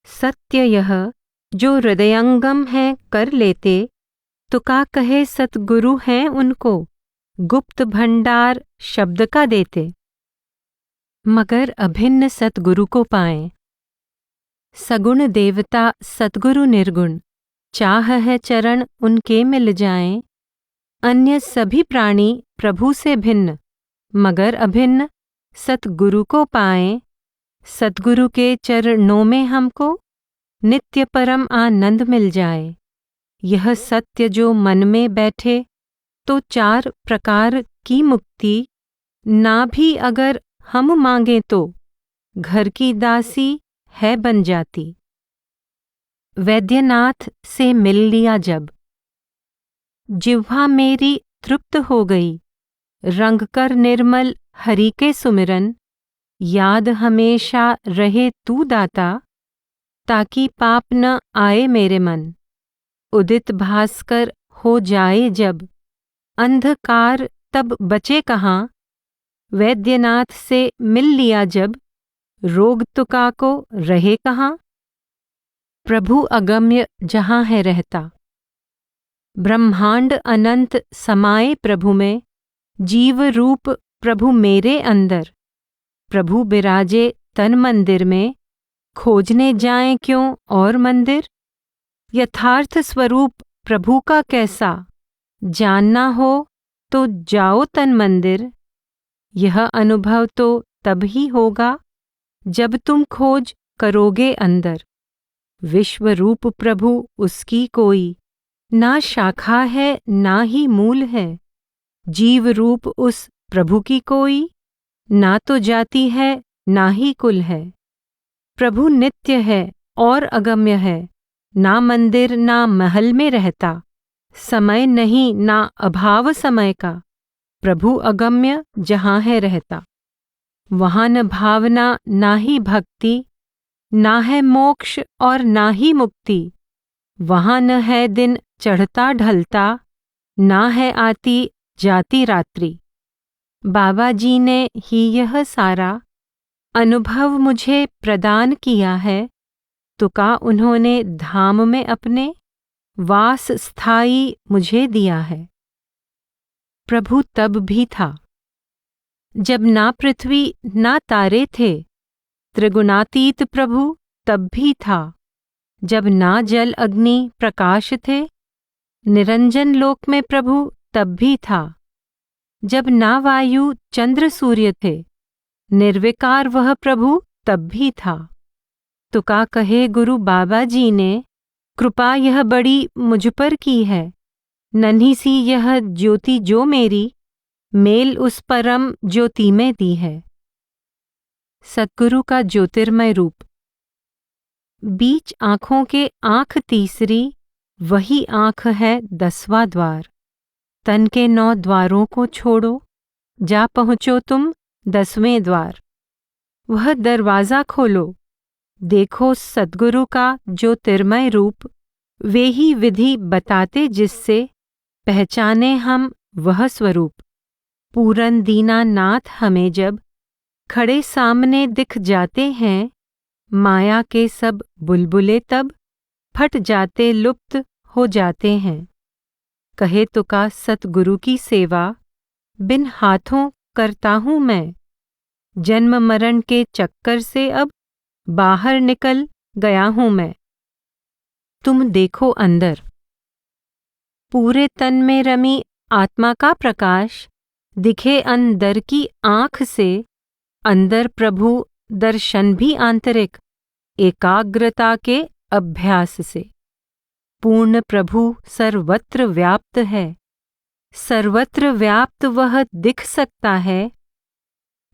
सत्य यह जो हृदयंगम है कर लेते। तुका कहे सद्गुरु हैं उनको, गुप्त भंडार शब्द का देते। मगर अभिन्न सद्गुरु को पाएं, सगुण देवता सद्गुरु निर्गुण। चाह है चरण उनके मिल जाएं, अन्य सभी प्राणी प्रभु से भिन्न। मगर अभिन्न सतगुरु को पाएं, सतगुरु के चरणों में हमको नित्य परम आनंद मिल जाए। यह सत्य जो मन में बैठे तो 4 प्रकार की मुक्ति ना भी अगर हम मांगे तो घर की दासी है बन जाती। वैद्यनाथ से मिल लिया जब, जिह्वा मेरी तृप्त हो गई। रंग कर निर्मल हरि के सुमिरन, याद हमेशा रहे तू दाता, ताकि पाप न आए मेरे मन। उदित भास्कर हो जाए जब, अंधकार तब बचे कहाँ। वैद्यनाथ से मिल लिया जब, रोग तुका को रहे कहाँ। प्रभु अगम्य जहाँ है रहता, ब्रह्मांड अनंत समाये प्रभु में। जीव रूप प्रभु मेरे अंदर, प्रभु बिराजे तन मंदिर में। खोजने जाएं क्यों और मंदिर, यथार्थ स्वरूप प्रभु का कैसा। जानना हो तो जाओ तन मंदिर, यह अनुभव तो तब ही होगा जब तुम खोज करोगे अंदर। विश्व रूप प्रभु उसकी कोई, ना शाखा है ना ही मूल है। जीव रूप उस प्रभु की कोई, ना तो जाति है ना ही कुल है। प्रभु नित्य है और अगम्य है, ना मंदिर ना महल में रहता। समय नहीं ना अभाव समय का, प्रभु अगम्य जहाँ है रहता। वहाँ न भावना ना ही भक्ति, ना है मोक्ष और ना ही मुक्ति। वहाँ न है दिन चढ़ता ढलता, ना है आती जाती रात्रि। बाबा जी ने ही यह सारा अनुभव मुझे प्रदान किया है। तुका उन्होंने धाम में अपने वास स्थायी मुझे दिया है। प्रभु तब भी था जब ना पृथ्वी ना तारे थे। त्रिगुणातीत प्रभु तब भी था जब ना जल अग्नि प्रकाश थे। निरंजन लोक में प्रभु तब भी था जब ना वायु चंद्र सूर्य थे। निर्विकार वह प्रभु तब भी था। तुका कहे गुरु बाबा जी ने कृपा यह बड़ी मुझ पर की है। नन्ही सी यह ज्योति जो मेरी, मेल उस परम ज्योति में दी है। सद्गुरु का ज्योतिर्मय रूप। बीच आँखों के आँख तीसरी, वही आँख है 10वां द्वार। तन के 9 द्वारों को छोड़ो, जा पहुँचो तुम 10वें द्वार। वह दरवाज़ा खोलो, देखो सद्गुरु का जो तिरमय रूप, वे ही विधि बताते जिससे पहचाने हम वह स्वरूप। पूरन दीनानाथ हमें जब खड़े सामने दिख जाते हैं, माया के सब बुलबुले तब फट जाते लुप्त हो जाते हैं। कहे तुका सतगुरु की सेवा बिन हाथों करता हूँ मैं, जन्म मरण के चक्कर से अब बाहर निकल गया हूँ मैं। तुम देखो अंदर, पूरे तन में रमी आत्मा का प्रकाश दिखे अंदर की आँख से। अंदर प्रभु दर्शन भी आंतरिक एकाग्रता के अभ्यास से। पूर्ण प्रभु सर्वत्र व्याप्त है, सर्वत्र व्याप्त वह दिख सकता है।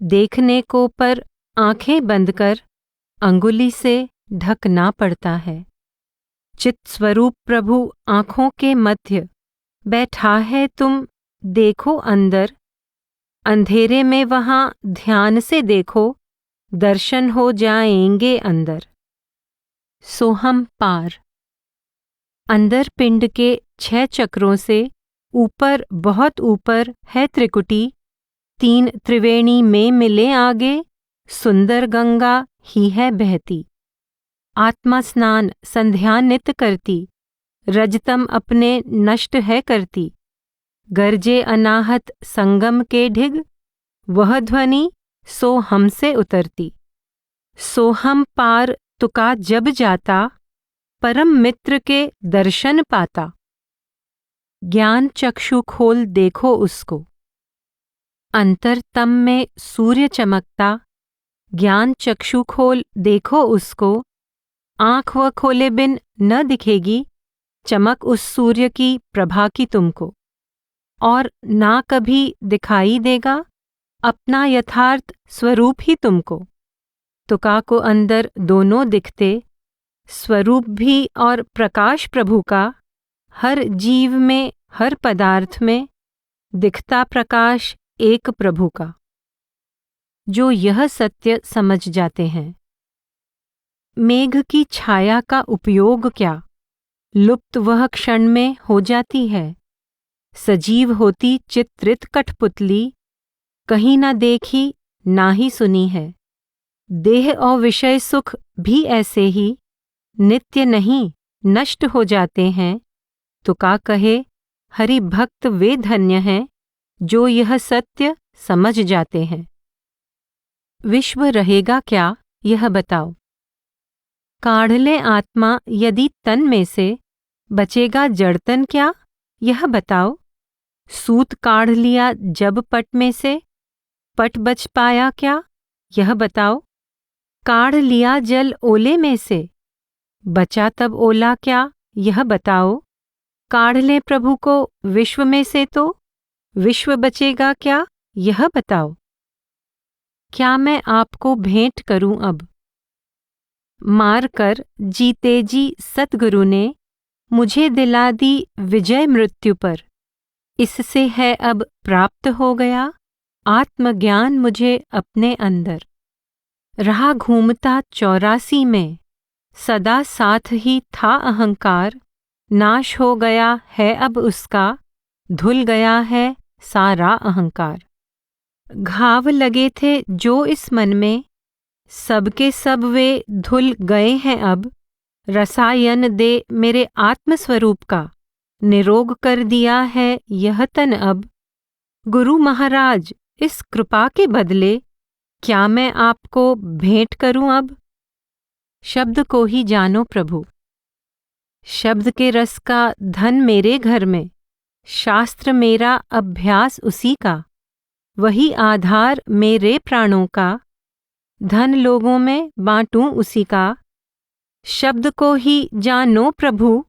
देखने को पर आंखें बंद कर अंगुली से ढकना पड़ता है। चित स्वरूप प्रभु आंखों के मध्य बैठा है, तुम देखो अंदर। अंधेरे में वहां ध्यान से देखो, दर्शन हो जाएंगे अंदर। सोहम पार। अंदर पिंड के 6 चक्रों से ऊपर, बहुत ऊपर है त्रिकुटी। 3 त्रिवेणी में मिले आगे, सुंदर गंगा ही है बहती। आत्मा स्नान संध्या नित करती, रजतम अपने नष्ट है करती। गरजे अनाहत संगम के ढिग, वह ध्वनि सो हमसे उतरती। सोहम पार तुका जब जाता, परम मित्र के दर्शन पाता। ज्ञान चक्षु खोल देखो उसको, अंतरतम में सूर्य चमकता। ज्ञान चक्षु खोल देखो उसको, आँख वह खोले बिन न दिखेगी चमक उस सूर्य की प्रभा की तुमको। और ना कभी दिखाई देगा अपना यथार्थ स्वरूप ही तुमको। तुका को अंदर दोनों दिखते, स्वरूप भी और प्रकाश प्रभु का। हर जीव में, हर पदार्थ में दिखता प्रकाश एक प्रभु का। जो यह सत्य समझ जाते हैं। मेघ की छाया का उपयोग क्या, लुप्त वह क्षण में हो जाती है। सजीव होती चित्रित कठपुतली, कहीं ना देखी ना ही सुनी है। देह और विषय सुख भी ऐसे ही नित्य नहीं, नष्ट हो जाते हैं। तुका कहे हरि भक्त वे धन्य हैं, जो यह सत्य समझ जाते हैं। विश्व रहेगा क्या यह बताओ, काढ़ ले आत्मा यदि तन में से, बचेगा जड़तन क्या यह बताओ। सूत काढ़ लिया जब पट में से, पट बच पाया क्या यह बताओ। काढ़ लिया जल ओले में से, बचा तब ओला क्या यह बताओ। काढ़ ले प्रभु को विश्व में से तो, विश्व बचेगा क्या यह बताओ। क्या मैं आपको भेंट करूं अब, मार कर जीते जी सतगुरु ने मुझे दिला दी विजय मृत्यु पर। इससे है अब प्राप्त हो गया आत्मज्ञान मुझे अपने अंदर। रहा घूमता 84 में, सदा साथ ही था अहंकार। नाश हो गया है अब उसका, धुल गया है सारा अहंकार। घाव लगे थे जो इस मन में, सबके सब वे धुल गए हैं अब। रसायन दे मेरे आत्मस्वरूप का, निरोग कर दिया है यह तन अब। गुरु महाराज इस कृपा के बदले, क्या मैं आपको भेंट करूं अब। शब्द को ही जानो प्रभु, शब्द के रस का धन मेरे घर में। शास्त्र मेरा अभ्यास उसी का, वही आधार मेरे प्राणों का। धन लोगों में बांटूं उसी का, शब्द को ही जानो प्रभु।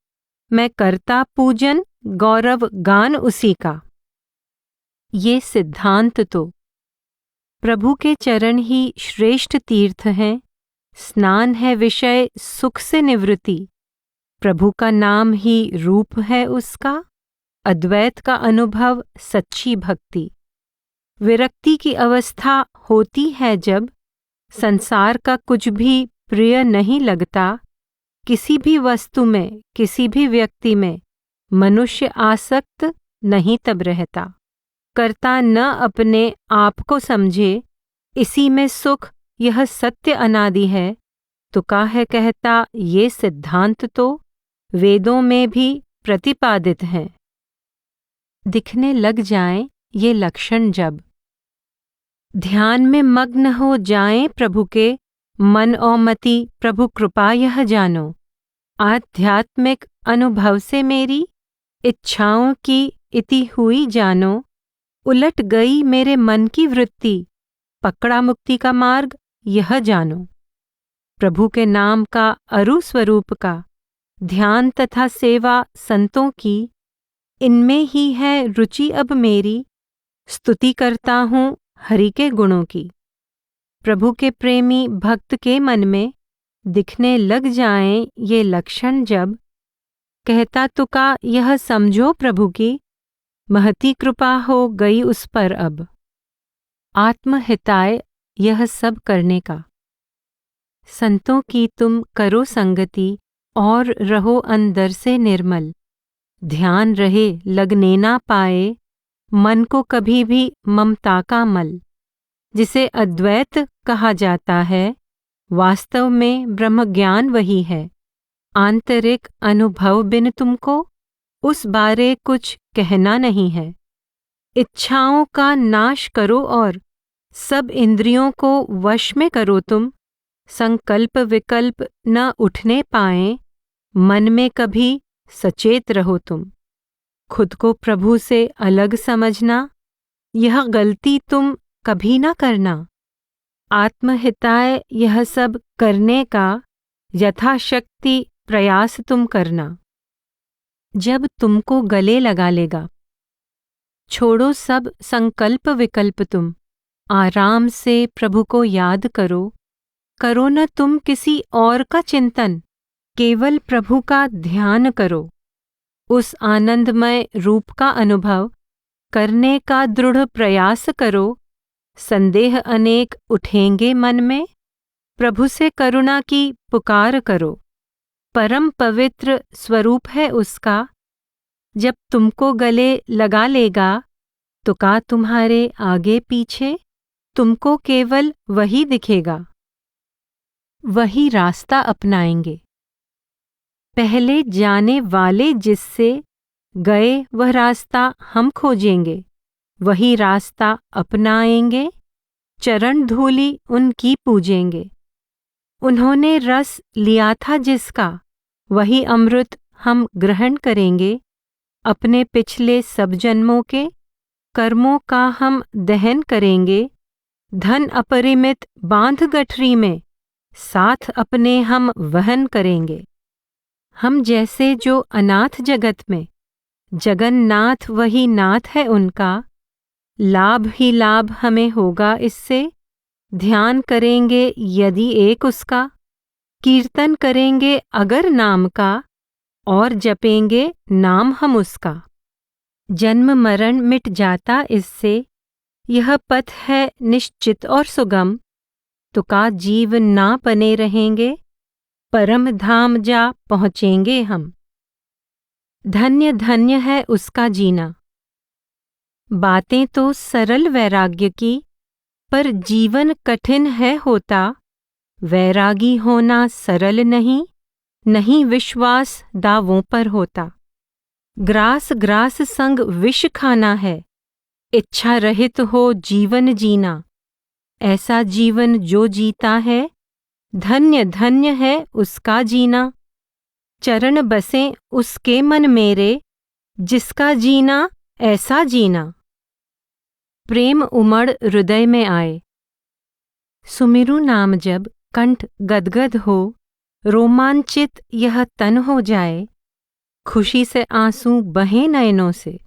मैं करता पूजन गौरव गान उसी का। ये सिद्धांत तो प्रभु के चरण ही श्रेष्ठ तीर्थ हैं। स्नान है विषय सुख से निवृत्ति, प्रभु का नाम ही रूप है उसका। अद्वैत का अनुभव सच्ची भक्ति, विरक्ति की अवस्था होती है जब संसार का कुछ भी प्रिय नहीं लगता, किसी भी वस्तु में, किसी भी व्यक्ति में मनुष्य आसक्त नहीं तब रहता। कर्ता न अपने आप को समझे, इसी में सुख, यह सत्य अनादि है। तो काहे कहता ये सिद्धांत तो वेदों में भी प्रतिपादित हैं। दिखने लग जाएं ये लक्षण जब ध्यान में मग्न हो जाएं प्रभु के, मन और मति प्रभु कृपा यह जानो। आध्यात्मिक अनुभव से मेरी इच्छाओं की इति हुई जानो। उलट गई मेरे मन की वृत्ति, पकड़ा मुक्ति का मार्ग यह जानो। प्रभु के नाम का अरु स्वरूप का ध्यान तथा सेवा संतों की, इनमें ही है रुचि अब मेरी। स्तुति करता हूँ हरि के गुणों की। प्रभु के प्रेमी भक्त के मन में दिखने लग जाएं ये लक्षण जब, कहता तुका यह समझो प्रभु की, महती कृपा हो गई उस पर अब। आत्महिताय यह सब करने का, संतों की तुम करो संगति और रहो अंदर से निर्मल। ध्यान रहे लगने ना पाए, मन को कभी भी ममता का मल। जिसे अद्वैत कहा जाता है, वास्तव में ब्रह्म ज्ञान वही है। आंतरिक अनुभव बिन तुमको उस बारे कुछ कहना नहीं है। इच्छाओं का नाश करो और सब इंद्रियों को वश में करो तुम। संकल्प विकल्प न उठने पाएं, मन में कभी सचेत रहो तुम। खुद को प्रभु से अलग समझना, यह गलती तुम कभी ना करना। आत्महिताय यह सब करने का यथाशक्ति प्रयास तुम करना। जब तुमको गले लगा लेगा, छोड़ो सब संकल्प विकल्प तुम। आराम से प्रभु को याद करो, करो न तुम किसी और का चिंतन, केवल प्रभु का ध्यान करो। उस आनंदमय रूप का अनुभव करने का दृढ़ प्रयास करो। संदेह अनेक उठेंगे मन में, प्रभु से करुणा की पुकार करो। परम पवित्र स्वरूप है उसका, जब तुमको गले लगा लेगा तो का तुम्हारे आगे पीछे तुमको केवल वही दिखेगा। वही रास्ता अपनाएंगे। पहले जाने वाले जिससे गए वह रास्ता हम खोजेंगे, वही रास्ता अपनाएंगे। चरण धूलि उनकी पूजेंगे। उन्होंने रस लिया था जिसका, वही अमृत हम ग्रहण करेंगे। अपने पिछले सब जन्मों के कर्मों का हम दहन करेंगे। धन अपरिमित बांध गठरी में साथ अपने हम वहन करेंगे। हम जैसे जो अनाथ जगत में, जगन्नाथ वही नाथ है उनका। लाभ ही लाभ हमें होगा इससे। ध्यान करेंगे यदि एक उसका, कीर्तन करेंगे अगर नाम का, और जपेंगे नाम हम उसका। जन्म मरण मिट जाता इससे, यह पथ है निश्चित और सुगम। तो का जीव ना बने रहेंगे, परम धाम जा पहुँचेंगे हम। धन्य धन्य है उसका जीना। बातें तो सरल वैराग्य की, पर जीवन कठिन है होता। वैरागी होना सरल नहीं, नहीं विश्वास दावों पर होता। ग्रास ग्रास संग विष खाना है, इच्छा रहित हो जीवन जीना। ऐसा जीवन जो जीता है, धन्य धन्य है उसका जीना। चरण बसें उसके मन मेरे, जिसका जीना ऐसा जीना। प्रेम उमड़ हृदय में आए। सुमिरु नाम जब कंठ गदगद हो, रोमांचित यह तन हो जाए। खुशी से आंसू बहे नयनों से,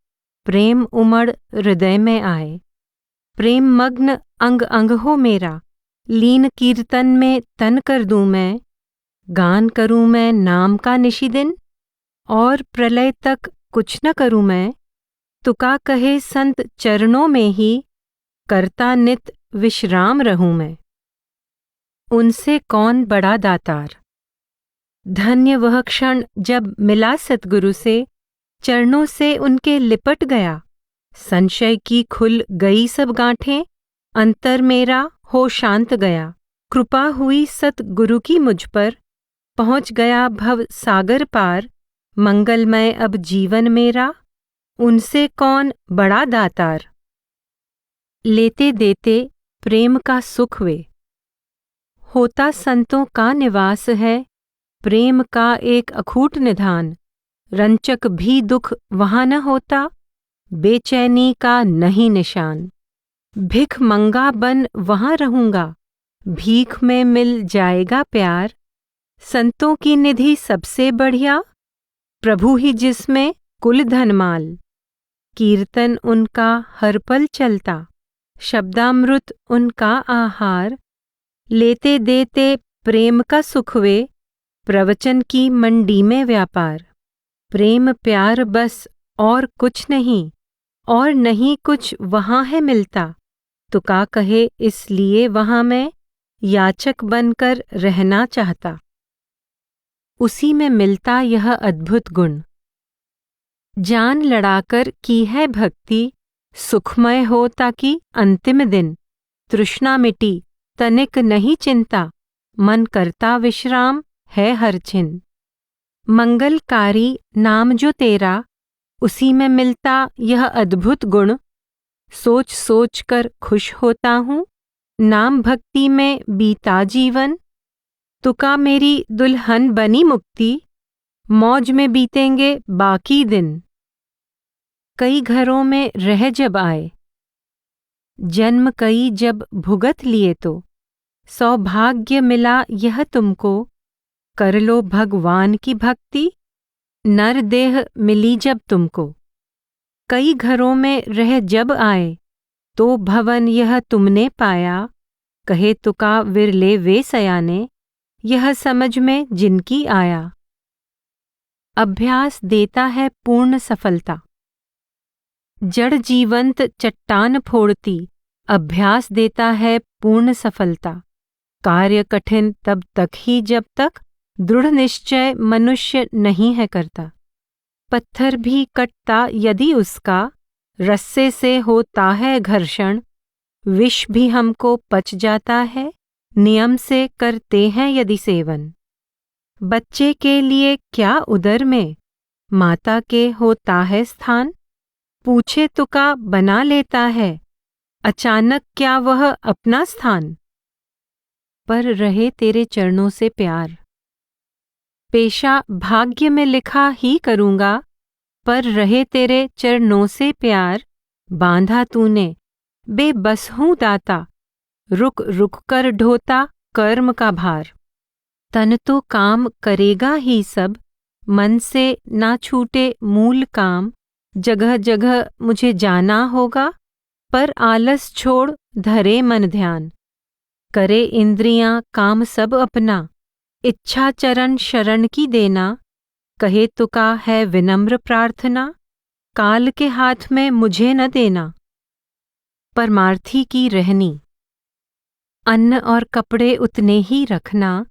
प्रेम उमड़ हृदय में आए। प्रेम मग्न अंग अंग हो मेरा, लीन कीर्तन में तन कर दूं मैं। गान करूं मैं नाम का निशिदिन, और प्रलय तक कुछ न करूं मैं। तुका कहे संत चरणों में ही, करता नित विश्राम रहूं मैं। उनसे कौन बड़ा दातार। धन्य वह क्षण जब मिला सतगुरु से, चरणों से उनके लिपट गया। संशय की खुल गई सब गांठें, अंतर मेरा हो शांत गया। कृपा हुई सतगुरु की मुझ पर, पहुँच गया भव सागर पार। मंगलमय अब जीवन मेरा, उनसे कौन बड़ा दातार। लेते देते प्रेम का सुख वे, होता संतों का निवास है। प्रेम का एक अखूट निधान, रंचक भी दुख वहाँ न होता। बेचैनी का नहीं निशान, भिख मंगा बन वहाँ रहूँगा। भीख में मिल जाएगा प्यार। संतों की निधि सबसे बढ़िया, प्रभु ही जिसमें कुल धनमाल। कीर्तन उनका हर पल चलता, शब्दामृत उनका आहार। लेते देते प्रेम का सुख वे, प्रवचन की मंडी में व्यापार। प्रेम प्यार बस और कुछ नहीं, और नहीं कुछ वहाँ है मिलता। तुका कहे इसलिए वहाँ मैं, याचक बनकर रहना चाहता। उसी में मिलता यह अद्भुत गुण, जान लड़ाकर की है भक्ति। सुखमय हो ताकि अंतिम दिन, तृष्णा मिटी तनिक नहीं चिंता। मन करता विश्राम है हर छिन। मंगलकारी नाम जो तेरा, उसी में मिलता यह अद्भुत गुण। सोच सोच कर खुश होता हूँ, नाम भक्ति में बीता जीवन। तुका मेरी दुल्हन बनी मुक्ति, मौज में बीतेंगे बाकी दिन। कई घरों में रह जब आए, जन्म कई जब भुगत लिए तो। सौभाग्य मिला यह तुमको, कर लो भगवान की भक्ति। नर देह मिली जब तुमको, कई घरों में रह जब आए। तो भवन यह तुमने पाया, कहे तुका विरले वे सयाने। यह समझ में जिनकी आया, अभ्यास देता है पूर्ण सफलता। जड़ जीवंत चट्टान फोड़ती, अभ्यास देता है पूर्ण सफलता। कार्य कठिन तब तक ही जब तक, दृढ़ निश्चय मनुष्य नहीं है करता। पत्थर भी कटता यदि उसका, रस्से से होता है घर्षण। विष भी हमको पच जाता है, नियम से करते हैं यदि सेवन। बच्चे के लिए क्या उदर में, माता के होता है स्थान। पूछे तुका बना लेता है, अचानक क्या वह अपना स्थान। पर रहे तेरे चरणों से प्यार, पेशा भाग्य में लिखा ही करूँगा। पर रहे तेरे चरणों से प्यार, बांधा तूने बेबस हूँ दाता। रुक रुक कर ढोता कर्म का भार। तन तो काम करेगा ही सब, मन से ना छूटे मूल काम। जगह जगह मुझे जाना होगा, पर आलस छोड़ धरे मन ध्यान। करे इंद्रियां काम सब अपना, इच्छा चरण शरण की देना। कहे तुका है विनम्र प्रार्थना, काल के हाथ में मुझे न देना। परमार्थी की रहनी, अन्न और कपड़े उतने ही रखना।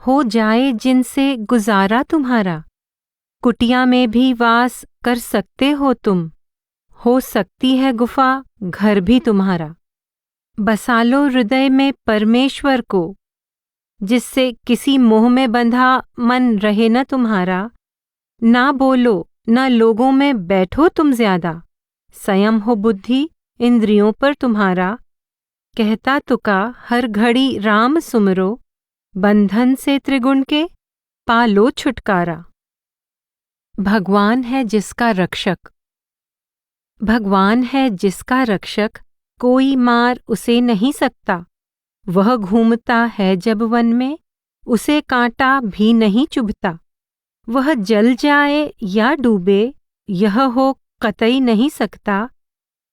हो जाए जिनसे गुजारा तुम्हारा, कुटिया में भी वास कर सकते हो तुम। हो सकती है गुफा घर भी तुम्हारा। बसा लो हृदय में परमेश्वर को, जिससे किसी मोह में बंधा मन रहे न तुम्हारा। ना बोलो न लोगों में बैठो तुम ज्यादा, संयम हो बुद्धि इंद्रियों पर तुम्हारा। कहता तुका हर घड़ी राम सुमरो, बंधन से त्रिगुण के पालो छुटकारा। भगवान है जिसका रक्षक, भगवान है जिसका रक्षक, कोई मार उसे नहीं सकता। वह घूमता है जब वन में, उसे कांटा भी नहीं चुभता। वह जल जाए या डूबे, यह हो कतई नहीं सकता।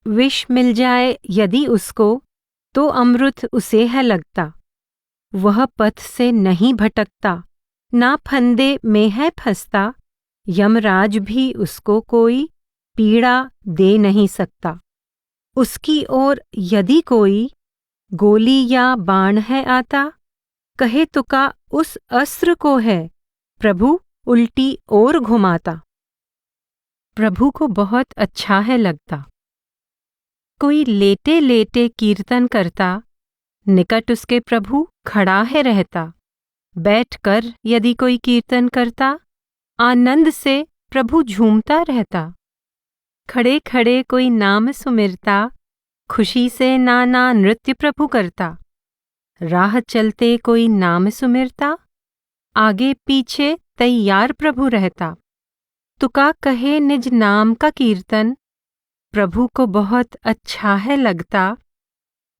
विष मिल जाए यदि उसको, तो अमृत उसे है लगता। वह पथ से नहीं भटकता, ना फंदे में है फंसता। यमराज भी उसको कोई पीड़ा दे नहीं सकता। उसकी ओर यदि कोई गोली या बाण है आता, कहे तुका उस अस्त्र को है प्रभु उल्टी ओर घुमाता। प्रभु को बहुत अच्छा है लगता। कोई लेटे लेटे कीर्तन करता, निकट उसके प्रभु खड़ा है रहता। बैठकर यदि कोई कीर्तन करता, आनंद से प्रभु झूमता रहता। खड़े खड़े कोई नाम सुमिरता, खुशी से नाना नृत्य प्रभु करता। राह चलते कोई नाम सुमिरता, आगे पीछे तैयार प्रभु रहता। तुका कहे निज नाम का कीर्तन, प्रभु को बहुत अच्छा है लगता।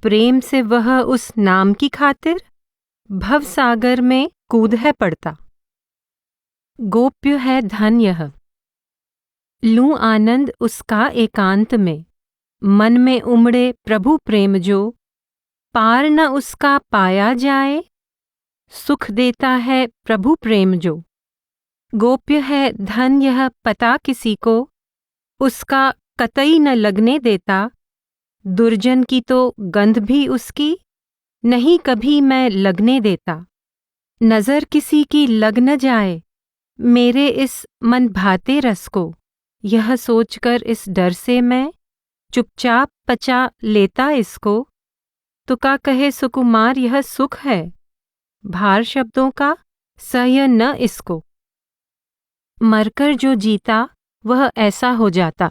प्रेम से वह उस नाम की खातिर भव सागर में कूद है पड़ता। गोप्य है धन यह, लूं आनंद उसका एकांत में। मन में उमड़े प्रभु प्रेम जो, पार न उसका पाया जाए। सुख देता है प्रभु प्रेम जो। गोप्य है धन यह पता किसी को, उसका कतई न लगने देता। दुर्जन की तो गंध भी उसकी, नहीं कभी मैं लगने देता। नजर किसी की लग न जाए, मेरे इस मन भाते रस को। यह सोचकर इस डर से मैं, चुपचाप पचा लेता इसको। तुका कहे सुकुमार यह सुख है, भार शब्दों का सह्य न इसको। मरकर जो जीता वह ऐसा हो जाता।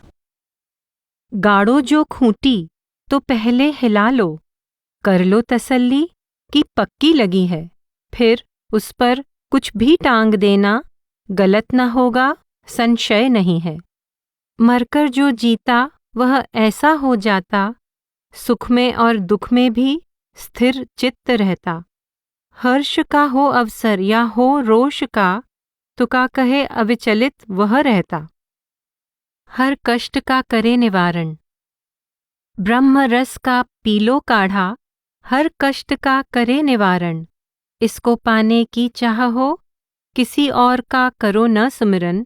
गाड़ो जो खूंटी तो पहले हिला लो, कर लो तसल्ली कि पक्की लगी है। फिर उस पर कुछ भी टांग देना, गलत न होगा संशय नहीं है। मरकर जो जीता वह ऐसा हो जाता, सुख में और दुख में भी स्थिर चित्त रहता। हर्ष का हो अवसर या हो रोष का, तुका कहे अविचलित वह रहता। हर कष्ट का करे निवारण, ब्रह्म रस का पी लो काढ़ा। हर कष्ट का करे निवारण, इसको पाने की चाह हो, किसी और का करो न सुमिरन।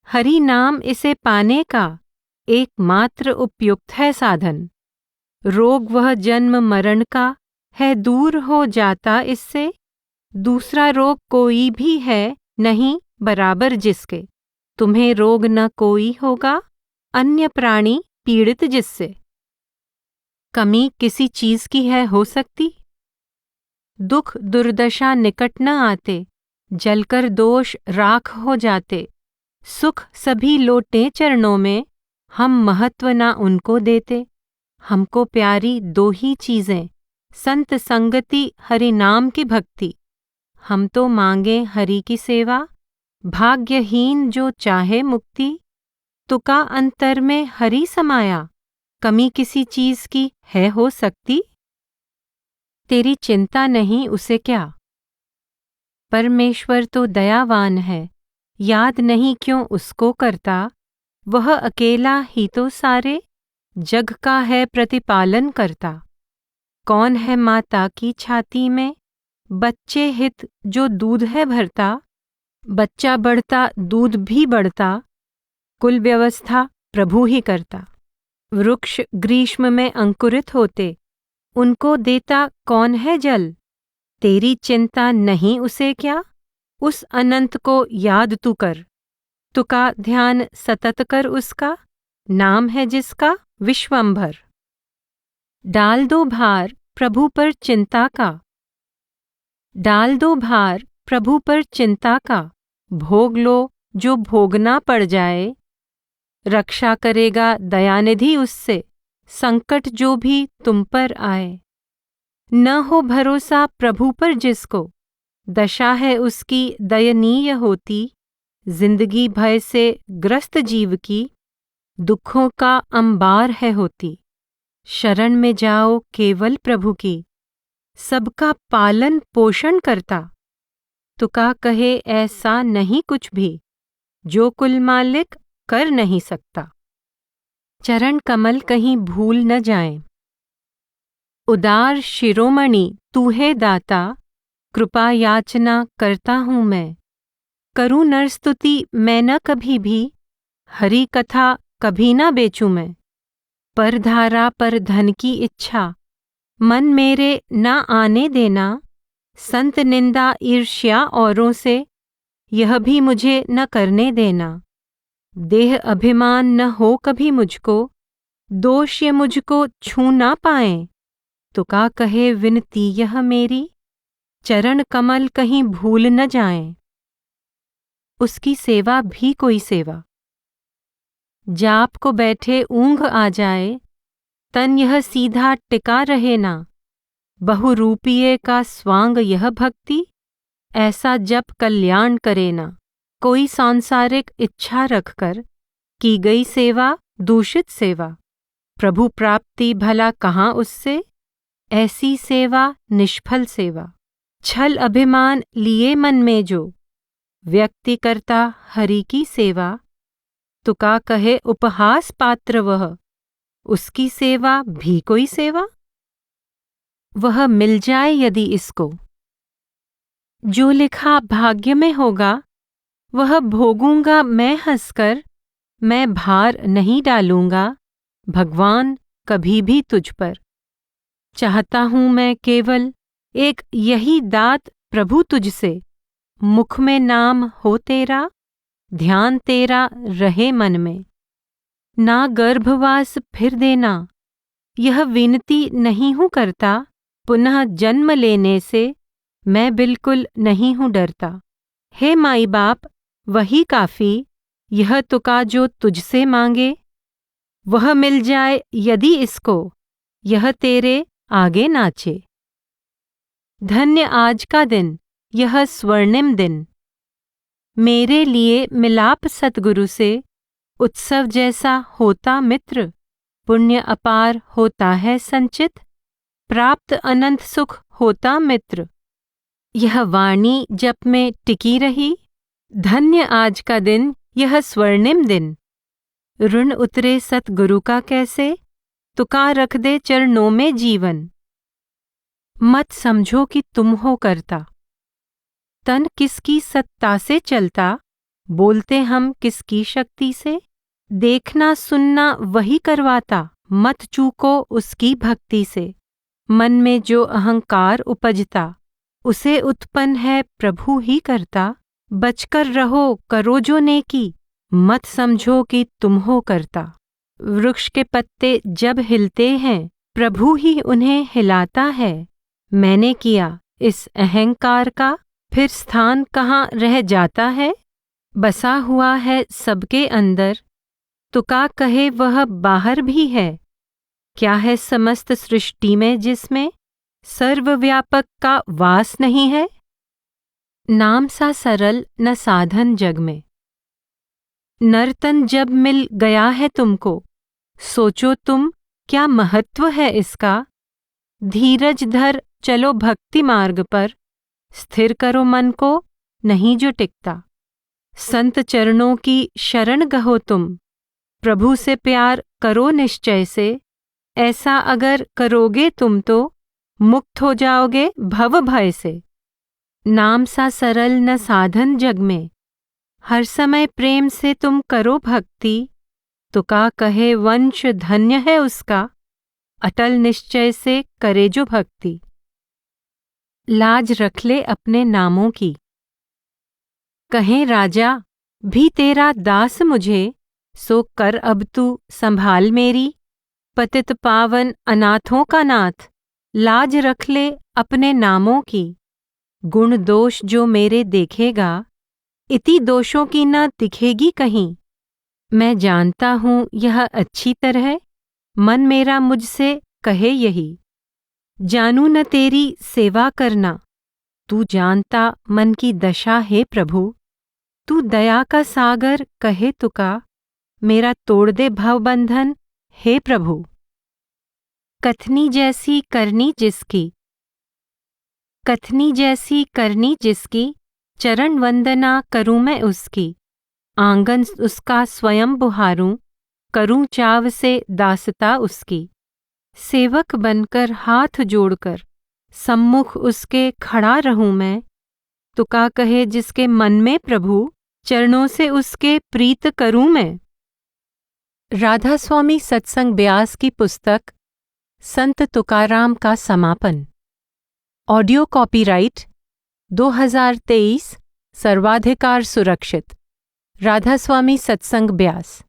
हरि नाम इसे पाने का एकमात्र उपयुक्त है साधन। रोग वह जन्म मरण का है, दूर हो जाता इससे। दूसरा रोग कोई भी है नहीं बराबर जिसके। तुम्हें रोग न कोई होगा, अन्य प्राणी पीड़ित जिससे। कमी किसी चीज की है हो सकती, दुख दुर्दशा निकट न आते। जलकर दोष राख हो जाते। सुख सभी लोटे चरणों में, हम महत्व ना उनको देते। हमको प्यारी दो ही चीजें, संत संगति हरि नाम की भक्ति। हम तो मांगे हरि की सेवा, भाग्यहीन जो चाहे मुक्ति। तुका अंतर में हरि समाया, कमी किसी चीज की है हो सकती। तेरी चिंता नहीं उसे क्या, परमेश्वर तो दयावान है। याद नहीं क्यों उसको करता, वह अकेला ही तो सारे जग का है प्रतिपालन करता। कौन है माता की छाती में, बच्चे हित जो दूध है भरता। बच्चा बढ़ता दूध भी बढ़ता, कुल व्यवस्था प्रभु ही करता। वृक्ष ग्रीष्म में अंकुरित होते, उनको देता कौन है जल। तेरी चिंता नहीं उसे क्या, उस अनंत को याद तू कर। तुका ध्यान सतत कर उसका, नाम है जिसका विश्वंभर। डाल दो भार प्रभु पर चिंता का, डाल दो भार प्रभु पर चिंता का। भोग लो जो भोगना पड़ जाए, रक्षा करेगा दयानिधि उससे, संकट जो भी तुम पर आए। न हो भरोसा प्रभु पर जिसको, दशा है उसकी दयनीय होती। जिंदगी भय से ग्रस्त जीव की, दुखों का अंबार है होती। शरण में जाओ केवल प्रभु की, सबका पालन पोषण करता। तुका कहे ऐसा नहीं कुछ भी, जो कुल मालिक कर नहीं सकता। चरण कमल कहीं भूल न जाएं। उदार शिरोमणि तू है दाता, कृपा याचना करता हूँ मैं। करूँ नरस्तुति मैं न कभी भी, हरि कथा कभी न बेचूं मैं। पर धारा पर धन की इच्छा, मन मेरे न आने देना। संत निंदा ईर्ष्या औरों से यह भी मुझे न करने देना। देह अभिमान न हो कभी मुझको, दोष ये मुझको छू ना पाएं। तुका कहे विनती यह मेरी, चरण कमल कहीं भूल न जाएं। उसकी सेवा भी कोई सेवा। जाप को बैठे ऊंघ आ जाए, तन यह सीधा टिका रहे ना। बहुरूपिये का स्वांग यह भक्ति, ऐसा जप कल्याण करे ना। कोई सांसारिक इच्छा रखकर की गई सेवा दूषित सेवा, प्रभु प्राप्ति भला कहाँ उससे, ऐसी सेवा निष्फल सेवा। छल अभिमान लिए मन में जो, व्यक्ति करता हरि की सेवा। तुका कहे उपहास पात्र वह, उसकी सेवा भी कोई सेवा। वह मिल जाए यदि इसको, जो लिखा भाग्य में होगा, वह भोगूंगा मैं हंसकर। मैं भार नहीं डालूंगा भगवान कभी भी तुझ पर। चाहता हूं मैं केवल एक यही दात प्रभु तुझसे, मुख में नाम हो तेरा, ध्यान तेरा रहे मन में। ना गर्भवास फिर देना, यह विनती नहीं हूं करता। पुनः जन्म लेने से मैं बिल्कुल नहीं हूं डरता। हे माई बाप वही काफी, यह तुका जो तुझसे मांगे। वह मिल जाए यदि इसको, यह तेरे आगे नाचे। धन्य आज का दिन, यह स्वर्णिम दिन। मेरे लिए मिलाप सतगुरु से, उत्सव जैसा होता मित्र। पुण्य अपार होता है संचित, प्राप्त अनंत सुख होता मित्र। यह वाणी जप में टिकी रही, धन्य आज का दिन, यह स्वर्णिम दिन। ऋण उतरे सतगुरु का कैसे, तुका रख दे चरणों में जीवन। मत समझो कि तुम हो करता, तन किसकी सत्ता से चलता। बोलते हम किसकी शक्ति से, देखना सुनना वही करवाता। मत चूको उसकी भक्ति से, मन में जो अहंकार उपजता, उसे उत्पन्न है प्रभु ही करता। बचकर रहो करो जो नेकी, मत समझो कि तुम हो करता। वृक्ष के पत्ते जब हिलते हैं, प्रभु ही उन्हें हिलाता है। मैंने किया इस अहंकार का, फिर स्थान कहाँ रह जाता है। बसा हुआ है सबके अंदर, तुका कहे वह बाहर भी है। क्या है समस्त सृष्टि में जिसमें, सर्वव्यापक का वास नहीं है। नाम सा सरल न साधन जग में, नर्तन जब मिल गया है तुमको, सोचो तुम क्या महत्व है इसका। धीरज धर चलो भक्ति मार्ग पर, स्थिर करो मन को नहीं जो टिकता। संत चरणों की शरण गहो तुम, प्रभु से प्यार करो निश्चय से। ऐसा अगर करोगे तुम तो, मुक्त हो जाओगे भव भय से। नाम सा सरल न साधन जग में, हर समय प्रेम से तुम करो भक्ति। तुका कहे वंश धन्य है उसका, अटल निश्चय से करे जो भक्ति। लाज रख ले अपने नामों की, कहें राजा भी तेरा दास मुझे। सो कर अब तू संभाल मेरी, पतित पावन अनाथों का नाथ। लाज रख ले अपने नामों की, गुण दोष जो मेरे देखेगा, इति दोषों की न दिखेगी कहीं। मैं जानता हूँ यह अच्छी तरह, मन मेरा मुझसे कहे यही। जानू न तेरी सेवा करना, तू जानता मन की दशा है प्रभु। तू दया का सागर कहे तुका, मेरा तोड़ दे भवबंधन हे प्रभु। कथनी जैसी करनी जिसकी, कथनी जैसी करनी जिसकी, चरण वंदना करूँ मैं उसकी। आंगन उसका स्वयं बुहारूं, करूं चाव से दासता उसकी। सेवक बनकर हाथ जोड़कर, सम्मुख उसके खड़ा रहूं मैं। तुका कहे जिसके मन में प्रभु, चरणों से उसके प्रीत करूं मैं। राधा स्वामी सत्संग ब्यास की पुस्तक संत तुकाराम का समापन। ऑडियो कॉपीराइट 2023 सर्वाधिकार सुरक्षित। राधास्वामी सत्संग ब्यास।